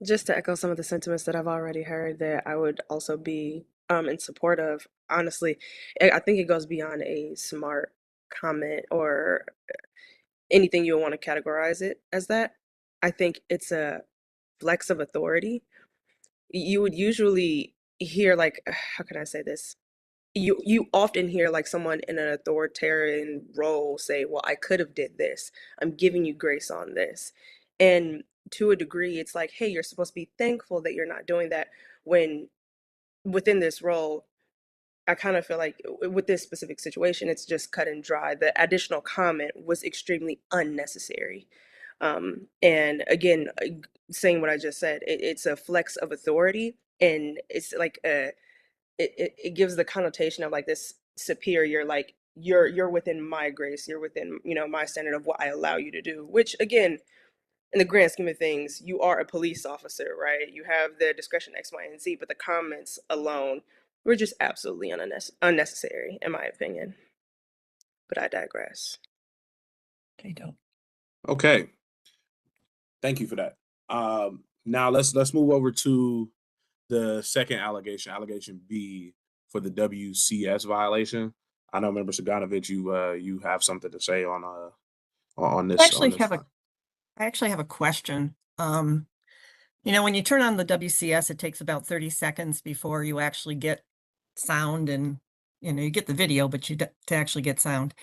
Just to echo some of the sentiments that I've already heard, that I would also be in support of. Honestly, I think it goes beyond a smart comment or anything you want to categorize it as that. I think it's a flex of authority. You would usually hear, like, how can I say this? You often hear like someone in an authoritarian role say, "Well, I could have did this. I'm giving you grace on this." And to a degree, it's like, hey, you're supposed to be thankful that you're not doing that. When within this role, I kind of feel like with this specific situation, it's just cut and dry. The additional comment was extremely unnecessary. And again, saying what I just said, it's a flex of authority, and it's like it gives the connotation of like this superior, like you're within my grace, you're within, you know, my standard of what I allow you to do, which again, in the grand scheme of things, you are a police officer, right? You have the discretion X, Y, and Z, but the comments alone were just absolutely unnecessary, in my opinion. But I digress.
Okay, don't.
Okay. Thank you for that. Now let's move over to the second allegation B for the WCS violation. I know, Member Saganovich, you have something to say on this.
I actually
on this
have
front.
I actually have a question. You know, when you turn on the WCS, it takes about 30 seconds before you actually get sound, and you know, you get the video, but to actually get sound.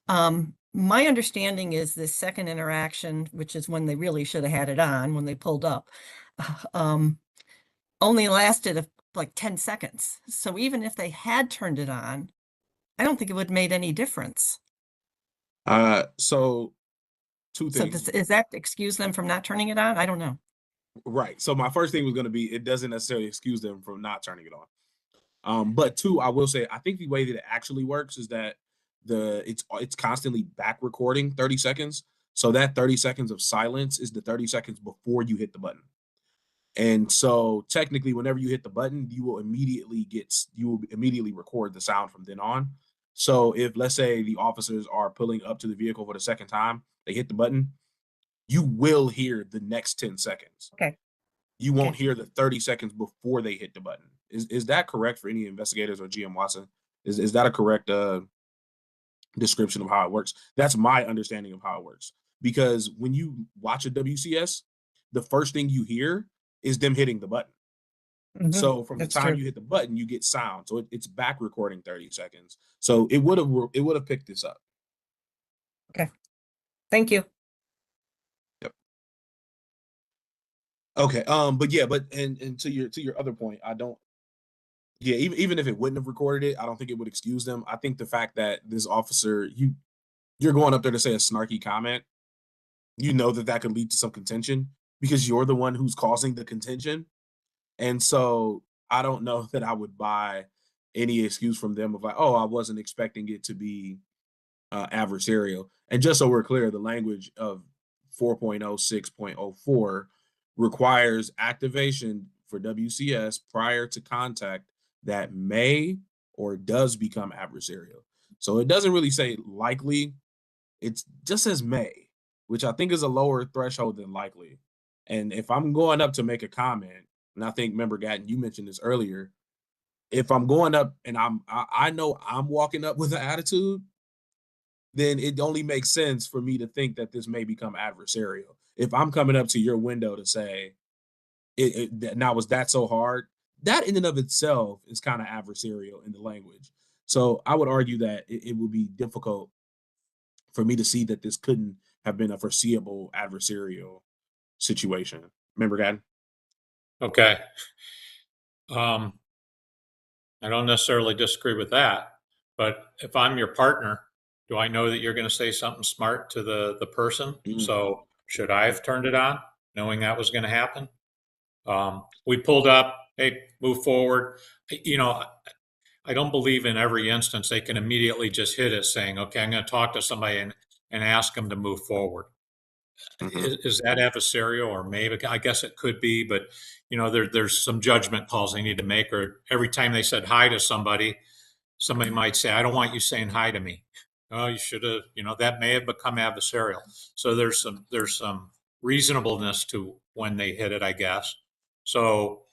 My understanding is this second interaction, which is when they really should have had it on when they pulled up, only lasted like 10 seconds. So even if they had turned it on, I don't think it would have made any difference.
So two
So
things.
is that excuse them from not turning it on? I don't know.
Right. So my first thing was going to be, it doesn't necessarily excuse them from not turning it on. But two, I will say, I think the way that it actually works is that it's constantly back recording 30 seconds. So that 30 seconds of silence is the 30 seconds before you hit the button. And so technically, whenever you hit the button, you will immediately record the sound from then on. So if, let's say, the officers are pulling up to the vehicle for the second time, they hit the button, you will hear the next 10 seconds.
Okay.
You won't
Okay.
hear the 30 seconds before they hit the button. Is that correct for any investigators or GM Watson? Is that a correct description of how it works? That's my understanding of how it works. Because when you watch a WCS, the first thing you hear is them hitting the button.
Mhm.
So from
That's
the time
true.
you hit the button, you get sound. So it's back recording 30 seconds. So it would have picked this up.
Okay. Thank you.
Okay. And to your other point, I don't. Yeah, even if it wouldn't have recorded it, I don't think it would excuse them. I think the fact that this officer, you're going up there to say a snarky comment, you know that could lead to some contention because you're the one who's causing the contention. And so I don't know that I would buy any excuse from them of like, oh, I wasn't expecting it to be adversarial. And just so we're clear, the language of 4.06.04 requires activation for WCS prior to contact that may or does become adversarial. So it doesn't really say likely, it just says may, which I think is a lower threshold than likely. And if I'm going up to make a comment, and I think, Member Gatton, you mentioned this earlier, if I'm going up and I know I'm walking up with an attitude, then it only makes sense for me to think that this may become adversarial. If I'm coming up to your window to say, now was that so hard? That in and of itself is kind of adversarial in the language. So I would argue that it would be difficult for me to see that this couldn't have been a foreseeable adversarial situation. Member Gatton?
Okay. I don't necessarily disagree with that, but if I'm your partner, do I know that you're going to say something smart to the person?
Mhm.
So should I have turned it on, knowing that was going to happen? We pulled up, hey, move forward. You know, I don't believe in every instance they can immediately just hit it saying, okay, I'm going to talk to somebody and ask them to move forward.
Mhm.
Is that adversarial, or maybe, I guess it could be, but you know, there's some judgment calls they need to make, or every time they said hi to somebody, somebody might say, I don't want you saying hi to me. Oh, you should have, you know, that may have become adversarial. So there's some reasonableness to when they hit it, I guess. So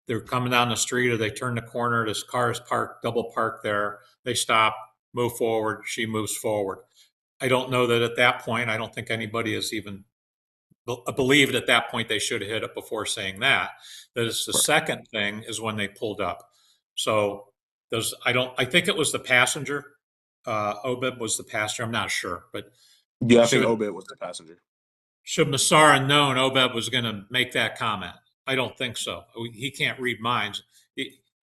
they're coming down the street, or they turn the corner, this car is parked, double parked there. They stop, move forward, she moves forward. I don't know that at that point, I don't think anybody has even believed at that point they should have hit it before saying that. That is the second thing is when they pulled up. So I think it was the passenger. Obed was the passenger. I'm not sure, but
Yeah, I think Obed was the passenger.
should Massara known Obed was going to make that comment? I don't think so. He can't read minds.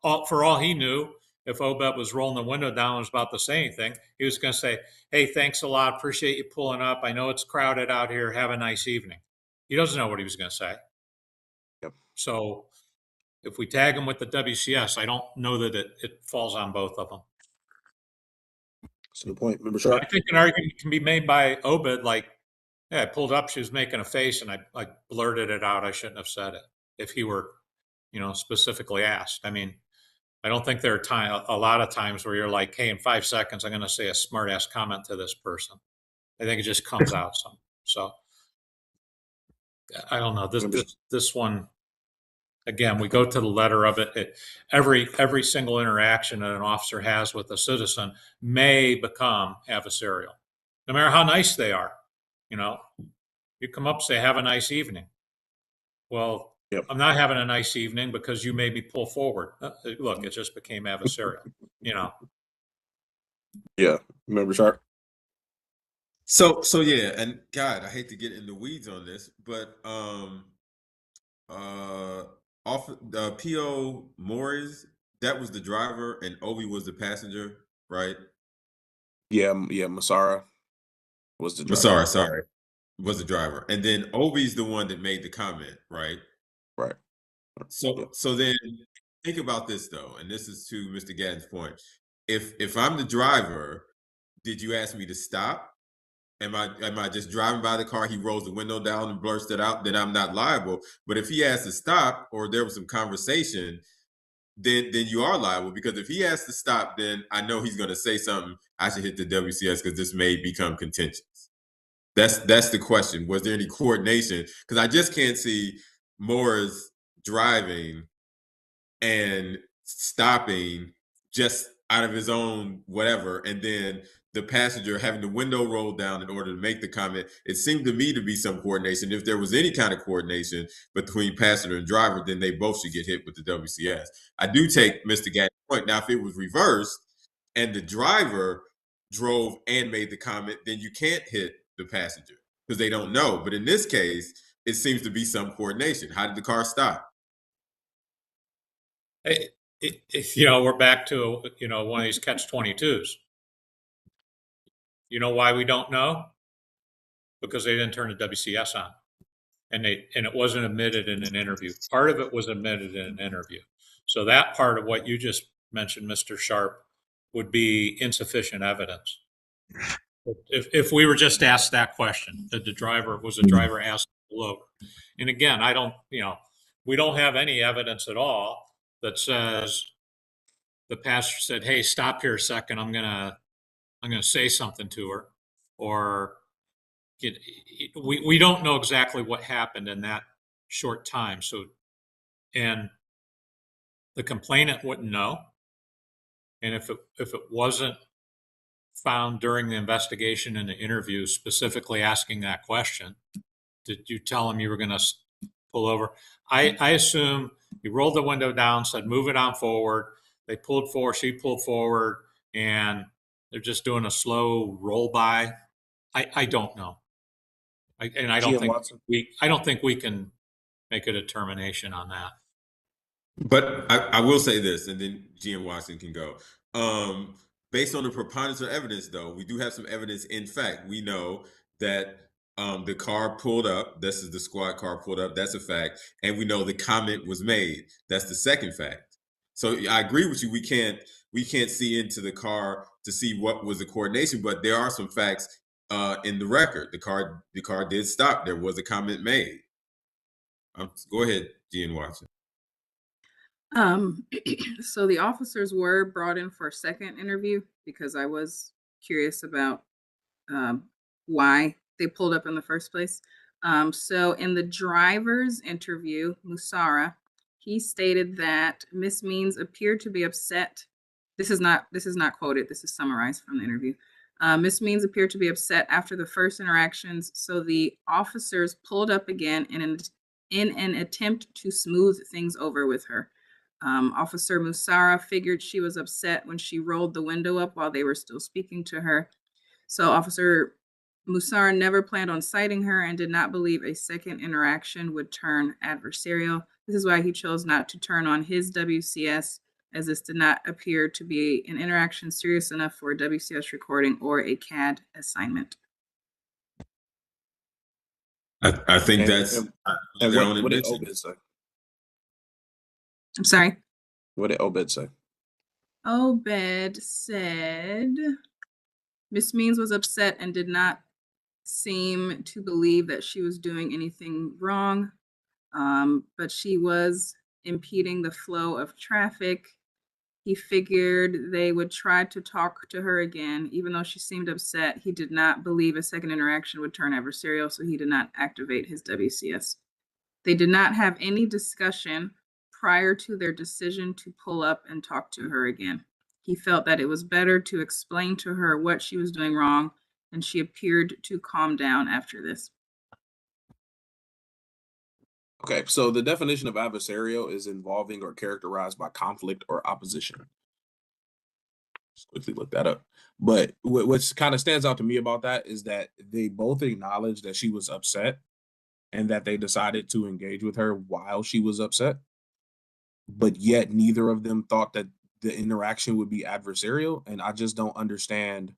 For all he knew, if Obed was rolling the window down and was about to say anything, he was going to say, hey, thanks a lot. Appreciate you pulling up. I know it's crowded out here. Have a nice evening. He doesn't know what he was going to say.
Yep.
So if we tag him with the WCS, I don't know that it falls on both of them.
That's a good point. Member Sharp?
I think an argument can be made by Obed, like, yeah, I pulled up, she was making a face, and I blurted it out. I shouldn't have said it if he were, you know, specifically asked. I mean, I don't think there are a lot of times where you're like, hey, in 5 seconds, I'm going to say a smart ass comment to this person. I think it just comes out some. So I don't know. This one, Again, we go to the letter of it. Every single interaction that an officer has with a citizen may become adversarial, no matter how nice they are. You know, you come up and say, "Have a nice evening." Well,
Yep.
I'm not having a nice evening because you made me pull forward. Look, it just became adversarial. You know.
Yeah. Remember, Sharp?
So yeah, and God, I hate to get in the weeds on this, but off P.O. Morris, that was the driver, and Obi was the passenger, right?
Yeah, yeah. Masara was the driver.
Masara, sorry, was the driver, and then Obi's the one that made the comment, right?
Right.
So then think about this though, and this is to Mr. Gatton's point. If I'm the driver, did you ask me to stop? Am I just driving by the car? He rolls the window down and blurts it out. Then I'm not liable. But if he has to stop, or there was some conversation, then you are liable, because if he has to stop, then I know he's going to say something. I should hit the WCS because this may become contentious. That's the question. Was there any coordination? Because I just can't see Morris driving and stopping just out of his own whatever, and then the passenger having the window rolled down in order to make the comment. It seemed to me to be some coordination. If there was any kind of coordination between passenger and driver, then they both should get hit with the WCS. I do take Mr. Gatton's point. Now, if it was reversed and the driver drove and made the comment, then you can't hit the passenger because they don't know. But in this case, it seems to be some coordination. How did the car stop?
You know, we're back to, you know, one of these catch-22s. You know why we don't know? Because they didn't turn the WCS on, and it wasn't admitted in an interview. Part of it was admitted in an interview. So that part of what you just mentioned, Mr. Sharp, would be insufficient evidence. If we were just asked that question, that the driver asked to pull over. And again, I don't, you know, we don't have any evidence at all that says the passenger said, "Hey, stop here a second. I'm gonna say something to her," or we don't know exactly what happened in that short time. So, and the complainant wouldn't know. And if it wasn't found during the investigation and the interview specifically asking that question, did you tell him you were going to pull over? I assume he rolled the window down, said, "Move it on forward." They pulled forward, she pulled forward, and they're just doing a slow roll by. I don't know. I don't think we can make a determination on that.
But I will say this, and then GM Watson can go. Based on the preponderance of evidence, though, we do have some evidence. In fact, we know that the car pulled up. This is the squad car pulled up. That's a fact. And we know the comment was made. That's the second fact. So I agree with you. We can't see into the car to see what was the coordination, but there are some facts in the record. The car did stop. There was a comment made. Go ahead, GM Watson.
So the officers were brought in for a second interview because I was curious about why they pulled up in the first place. So in the driver's interview, Musara, he stated that Miss Means appeared to be upset. This is not quoted. This is summarized from the interview. Miss Means appeared to be upset after the first interactions, so the officers pulled up again in an attempt to smooth things over with her. Officer Musara figured she was upset when she rolled the window up while they were still speaking to her. So Officer Musara never planned on citing her and did not believe a second interaction would turn adversarial. This is why he chose not to turn on his WCS, as this did not appear to be an interaction serious enough for a WCS recording or a CAD assignment.
I think that's
what did Obed say?
I'm sorry?
What did Obed say?
Obed said Miss Means was upset and did not seem to believe that she was doing anything wrong, but she was impeding the flow of traffic. He figured they would try to talk to her again. Even though she seemed upset, he did not believe a second interaction would turn adversarial, so he did not activate his WCS. They did not have any discussion prior to their decision to pull up and talk to her again. He felt that it was better to explain to her what she was doing wrong, and she appeared to calm down after this.
Okay, so the definition of adversarial is involving or characterized by conflict or opposition. Just quickly look that up. But what kind of stands out to me about that is that they both acknowledged that she was upset and that they decided to engage with her while she was upset. But yet neither of them thought that the interaction would be adversarial. And I just don't understand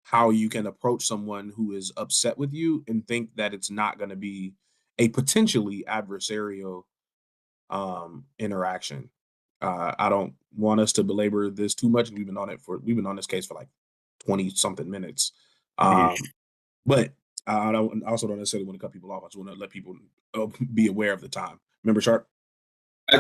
how you can approach someone who is upset with you and think that it's not going to be a potentially adversarial interaction. I don't want us to belabor this too much. We've been on this case for like 20 something minutes. But I also don't necessarily want to cut people off. I just want to let people be aware of the time. Remember, Sharp?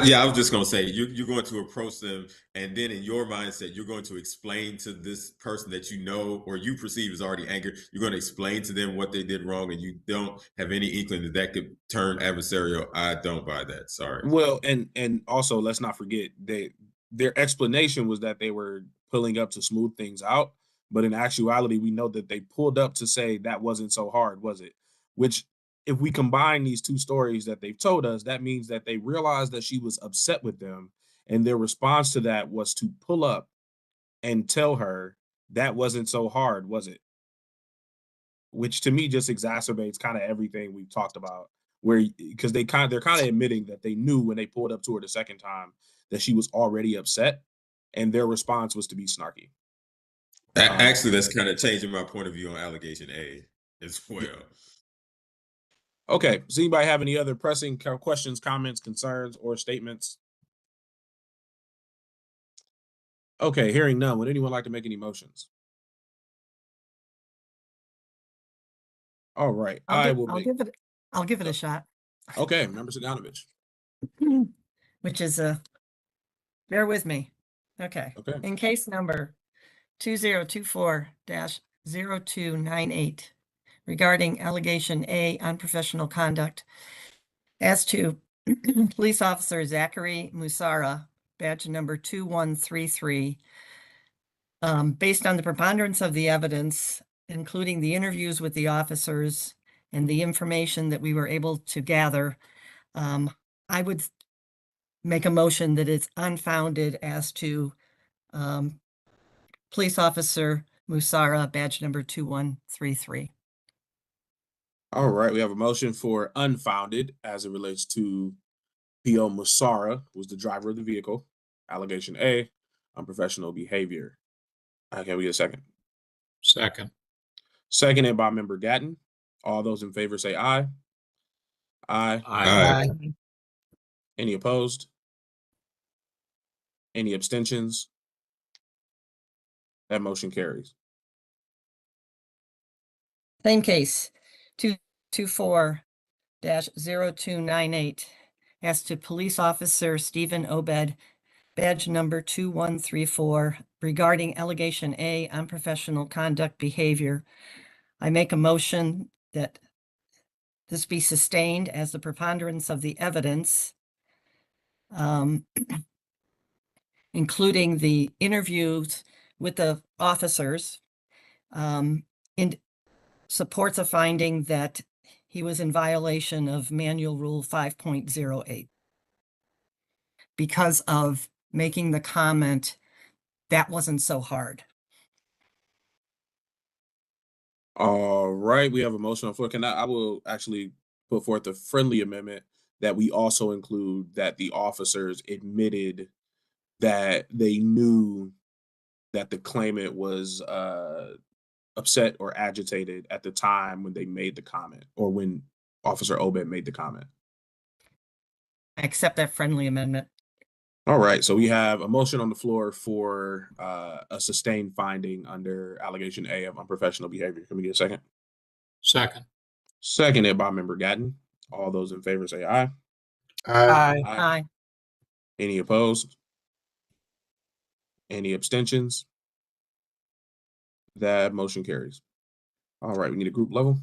Yeah, I was just going to say, you're going to approach them, and then in your mindset, you're going to explain to this person that you know or you perceive is already angered, you're going to explain to them what they did wrong, and you don't have any inkling that that could turn adversarial. I don't buy that. Sorry.
Well, and also let's not forget their explanation was that they were pulling up to smooth things out, but in actuality, we know that they pulled up to say that wasn't so hard, was it? Which, if we combine these two stories that they've told us, that means that they realized that she was upset with them, and their response to that was to pull up and tell her that wasn't so hard, was it? Which to me just exacerbates kind of everything we've talked about, where because they're kind of admitting that they knew when they pulled up to her the second time that she was already upset, and their response was to be snarky.
Actually, that's kind of changing my point of view on allegation A as well.
Okay, does anybody have any other pressing questions, comments, concerns, or statements? Okay, hearing none, would anyone like to make any motions? All right,
I'll give it a shot.
Okay, Member Saganovich.
Which is bear with me. Okay.
Okay.
In case number 2024-0298 regarding allegation A, unprofessional conduct as to police officer Zachary Musara, badge number 2133, based on the preponderance of the evidence, including the interviews with the officers and the information that we were able to gather, I would make a motion that it's unfounded as to police officer Musara, badge number 2133.
All right, we have a motion for unfounded as it relates to P.O. Musara, who was the driver of the vehicle. Allegation A, unprofessional behavior. Okay, we get a second.
Second.
Seconded by Member Gatton. All those in favor say aye. Aye.
Aye.
Any opposed? Any abstentions? That motion carries.
Same case, 224-0298, as to police officer Stephen Obed, badge number 2134, regarding allegation A, unprofessional conduct behavior. I make a motion that this be sustained as the preponderance of the evidence, including the interviews with the officers, supports a finding that he was in violation of Manual Rule 5.08 because of making the comment, that wasn't so hard.
All right, we have a motion on the floor. I will actually put forth a friendly amendment that we also include that the officers admitted that they knew that the claimant was upset or agitated at the time when they made the comment, or when Officer Obed made the comment.
I accept that friendly amendment.
All right, so we have a motion on the floor for a sustained finding under allegation A of unprofessional behavior. Can we get a second?
Second.
Seconded by Member Gatton. All those in favor say aye.
Aye.
Aye.
Any opposed? Any abstentions? That motion carries. All right, we need a group level.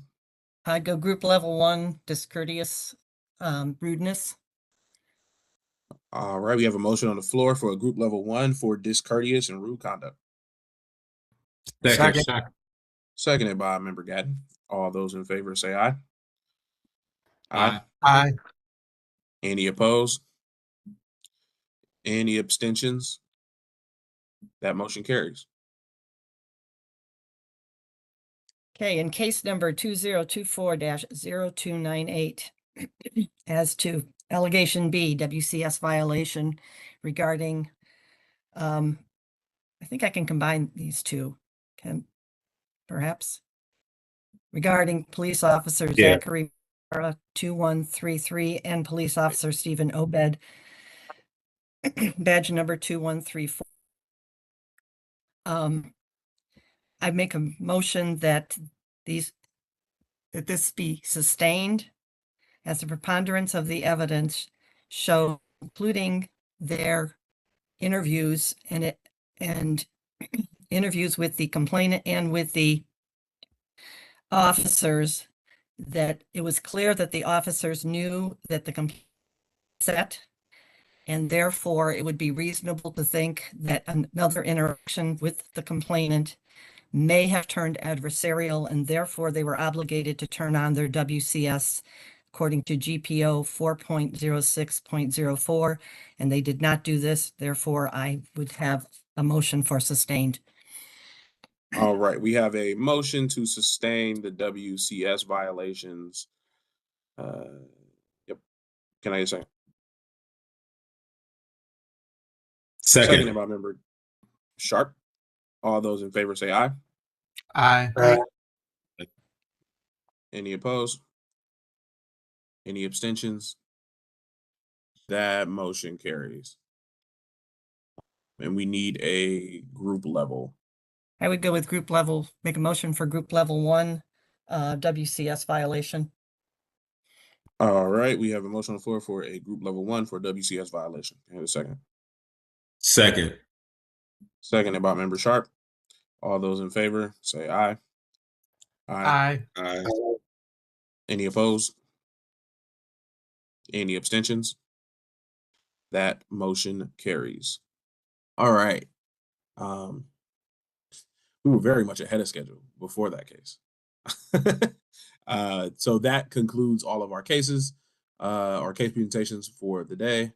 I'd go group level 1, discourteous rudeness.
All right, we have a motion on the floor for a group level 1 for discourteous and rude conduct.
Second.
Seconded by Member Gatton. All those in favor say aye.
Aye.
Aye.
Any opposed? Any abstentions? That motion carries.
Okay, in case number 2024-0298, as to allegation B, WCS violation regarding, I think I can combine these two, perhaps, regarding police officer
Yeah.
Zachary 2133 and police officer Stephen Obed, badge number 2134. I make a motion that this be sustained as the preponderance of the evidence show, including their interviews and interviews with the complainant and with the officers, that it was clear that the officers knew that the complaint set, and therefore it would be reasonable to think that another interaction with the complainant may have turned adversarial, and therefore they were obligated to turn on their WCS according to GPO 4.06.04, and they did not do this. Therefore, I would have a motion for sustained.
All right, we have a motion to sustain the WCS violations. Yep. Can I get a second? Seconded by Member Sharp. All those in favor say aye.
Aye.
Any opposed? Any abstentions? That motion carries. And we need a group level.
I would go with group level, make a motion for group level 1, WCS violation.
All right, we have a motion on the floor for a group level 1 for WCS violation. Can I have a second?
Second.
Seconded by Member Sharp. All those in favor say aye.
Aye.
Aye.
Any opposed? Any abstentions? That motion carries. All right. We were very much ahead of schedule before that case. So that concludes all of our cases, our case presentations for the day.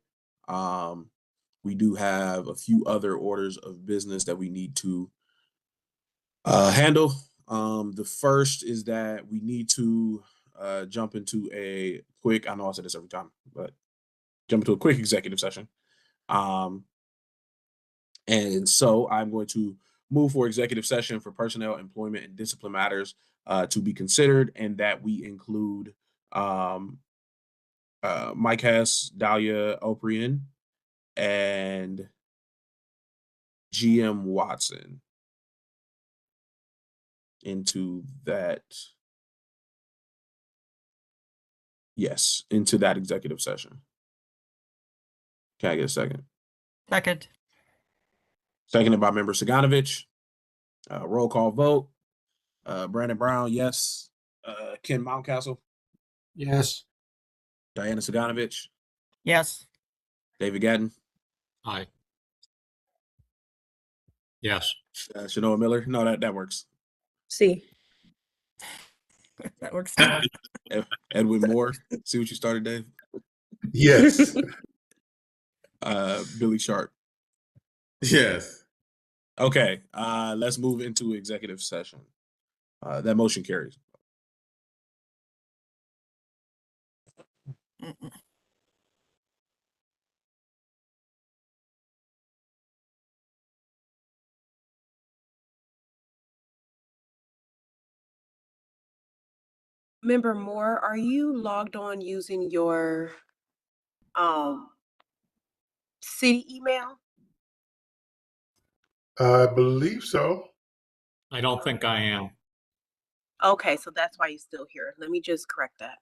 We do have a few other orders of business that we need to handle. The first is that we need to jump into a quick, I know I say this every time, but jump into a quick executive session. And so I'm going to move for executive session for personnel, employment, and discipline matters to be considered, and that we include Mike Hess, Dahlia Oprian, and GM Watson into that. Yes, into that executive session. Can I get a second?
Second.
Seconded by Member Saganovich. Roll call vote. Brandon Brown, yes. Ken Mountcastle.
Yes.
Diana Saganovich.
Yes.
David Gatton.
Aye. Yes.
Shanoa Miller. No, that works.
See.
That works.
Edwin Moore. See what you started, Dave?
Yes.
Billy Sharp.
Yes.
Okay, let's move into executive session. That motion carries.
Member Moore, are you logged on using your city email?
I believe so.
I don't think I am.
Okay, so that's why you're still here. Let me just correct that.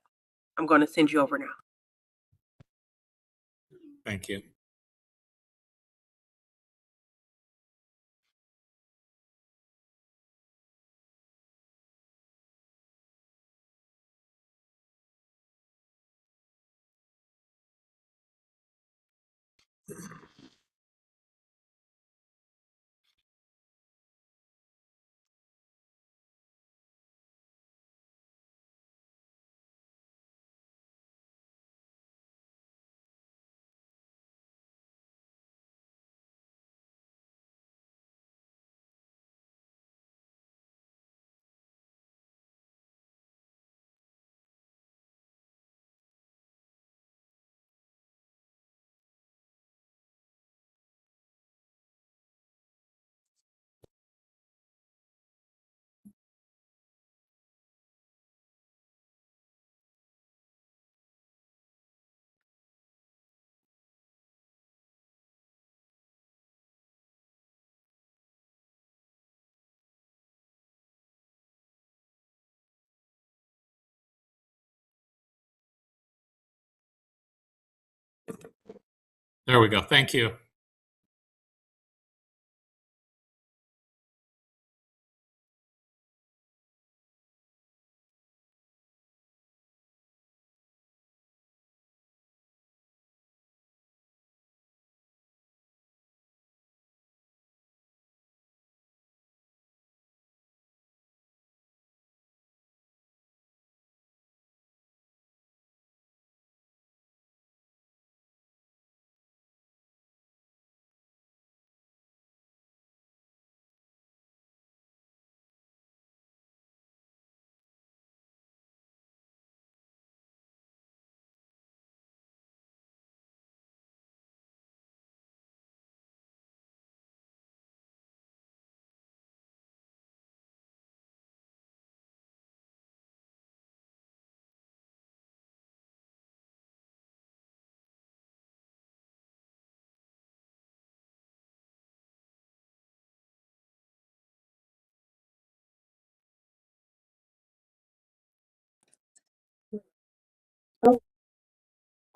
I'm going to send you over now.
Thank you. There we go. Thank you.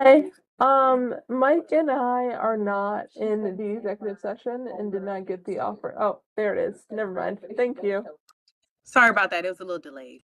Hey, Mike and I are not in the executive session and did not get the offer. Oh, there it is. Never mind. Thank you.
Sorry about that. It was a little delayed.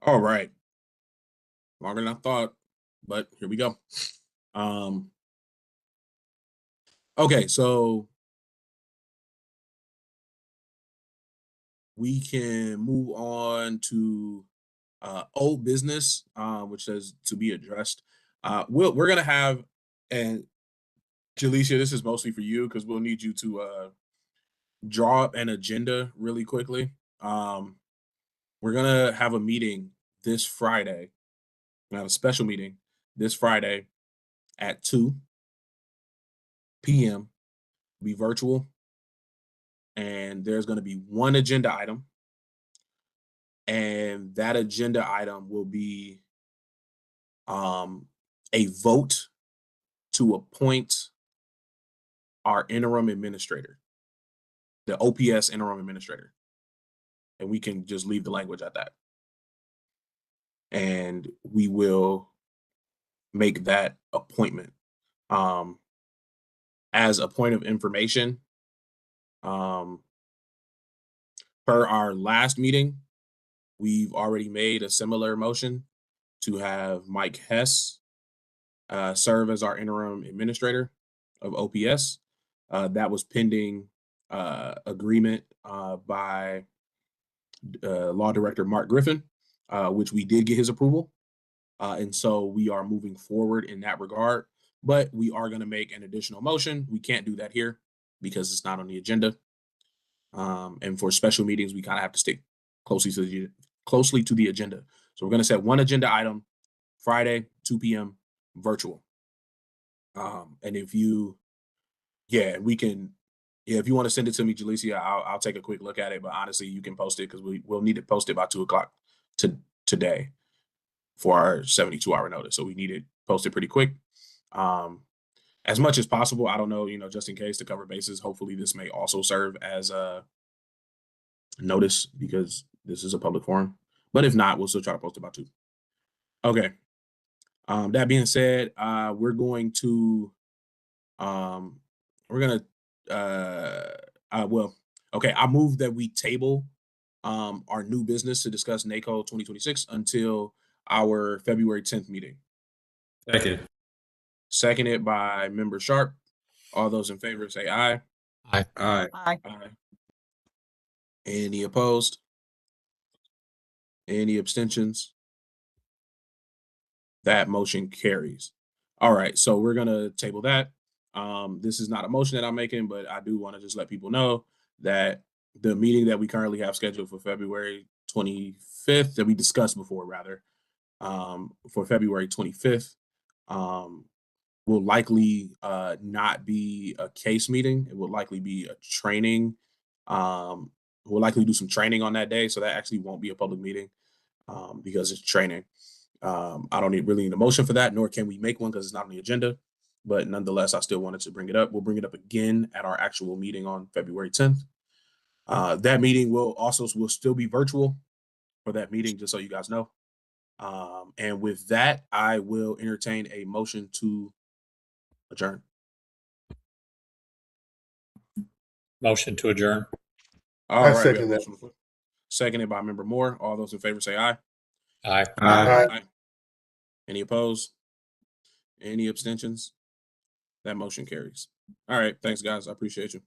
All right. Longer than I thought, but here we go. Okay, so we can move on to old business, which is to be addressed. We're gonna have, and Jalecia, this is mostly for you because we'll need you to draw up an agenda really quickly. We're gonna have a meeting this Friday. We have a special meeting this Friday at 2 p.m. Be virtual, and there's going to be one agenda item, and that agenda item will be a vote to appoint our interim administrator, the OPS interim administrator, and we can just leave the language at that, and we will make that appointment. As a point of information, per our last meeting, we've already made a similar motion to have Mike Hess serve as our interim administrator of OPS. That was pending agreement by Law Director Mark Griffin, which we did get his approval. And so we are moving forward in that regard, but we are going to make an additional motion. We can't do that here because it's not on the agenda. And for special meetings, we kind of have to stick closely to the agenda. So we're going to set one agenda item, Friday, 2 p.m. virtual. And if you, we can, if you want to send it to me, Jalecia, I'll take a quick look at it. But honestly, you can post it because we'll need to post it by 2 o'clock today for our 72-hour notice. So we need it posted pretty quick. As much as possible. I don't know, just in case to cover bases, hopefully this may also serve as a notice because this is a public forum. But if not, we'll still try to post it by 2. Okay. That being said, we're going to I move that we table our new business to discuss NACO 2026 until our February 10th meeting.
Second.
Seconded by Member Sharp. All those in favor say aye.
Aye.
Aye.
Aye.
Aye. Any opposed? Any abstentions? That motion carries. All right, so we're gonna table that. This is not a motion that I'm making, but I do want to just let people know that the meeting that we currently have scheduled for February 25th, that we discussed before, rather, for February 25th, will likely not be a case meeting. It will likely be a training. We'll likely do some training on that day, so that actually won't be a public meeting because it's training. I don't really need a motion for that, nor can we make one because it's not on the agenda. But nonetheless, I still wanted to bring it up. We'll bring it up again at our actual meeting on February 10th. That meeting will still be virtual for that meeting, just so you guys know. And with that, I will entertain a motion to adjourn.
Motion to adjourn.
All
I
right.
second that.
Seconded by Member Moore. All those in favor say aye.
Aye.
Aye.
Any opposed? Any abstentions? That motion carries. All right. Thanks, guys. I appreciate you.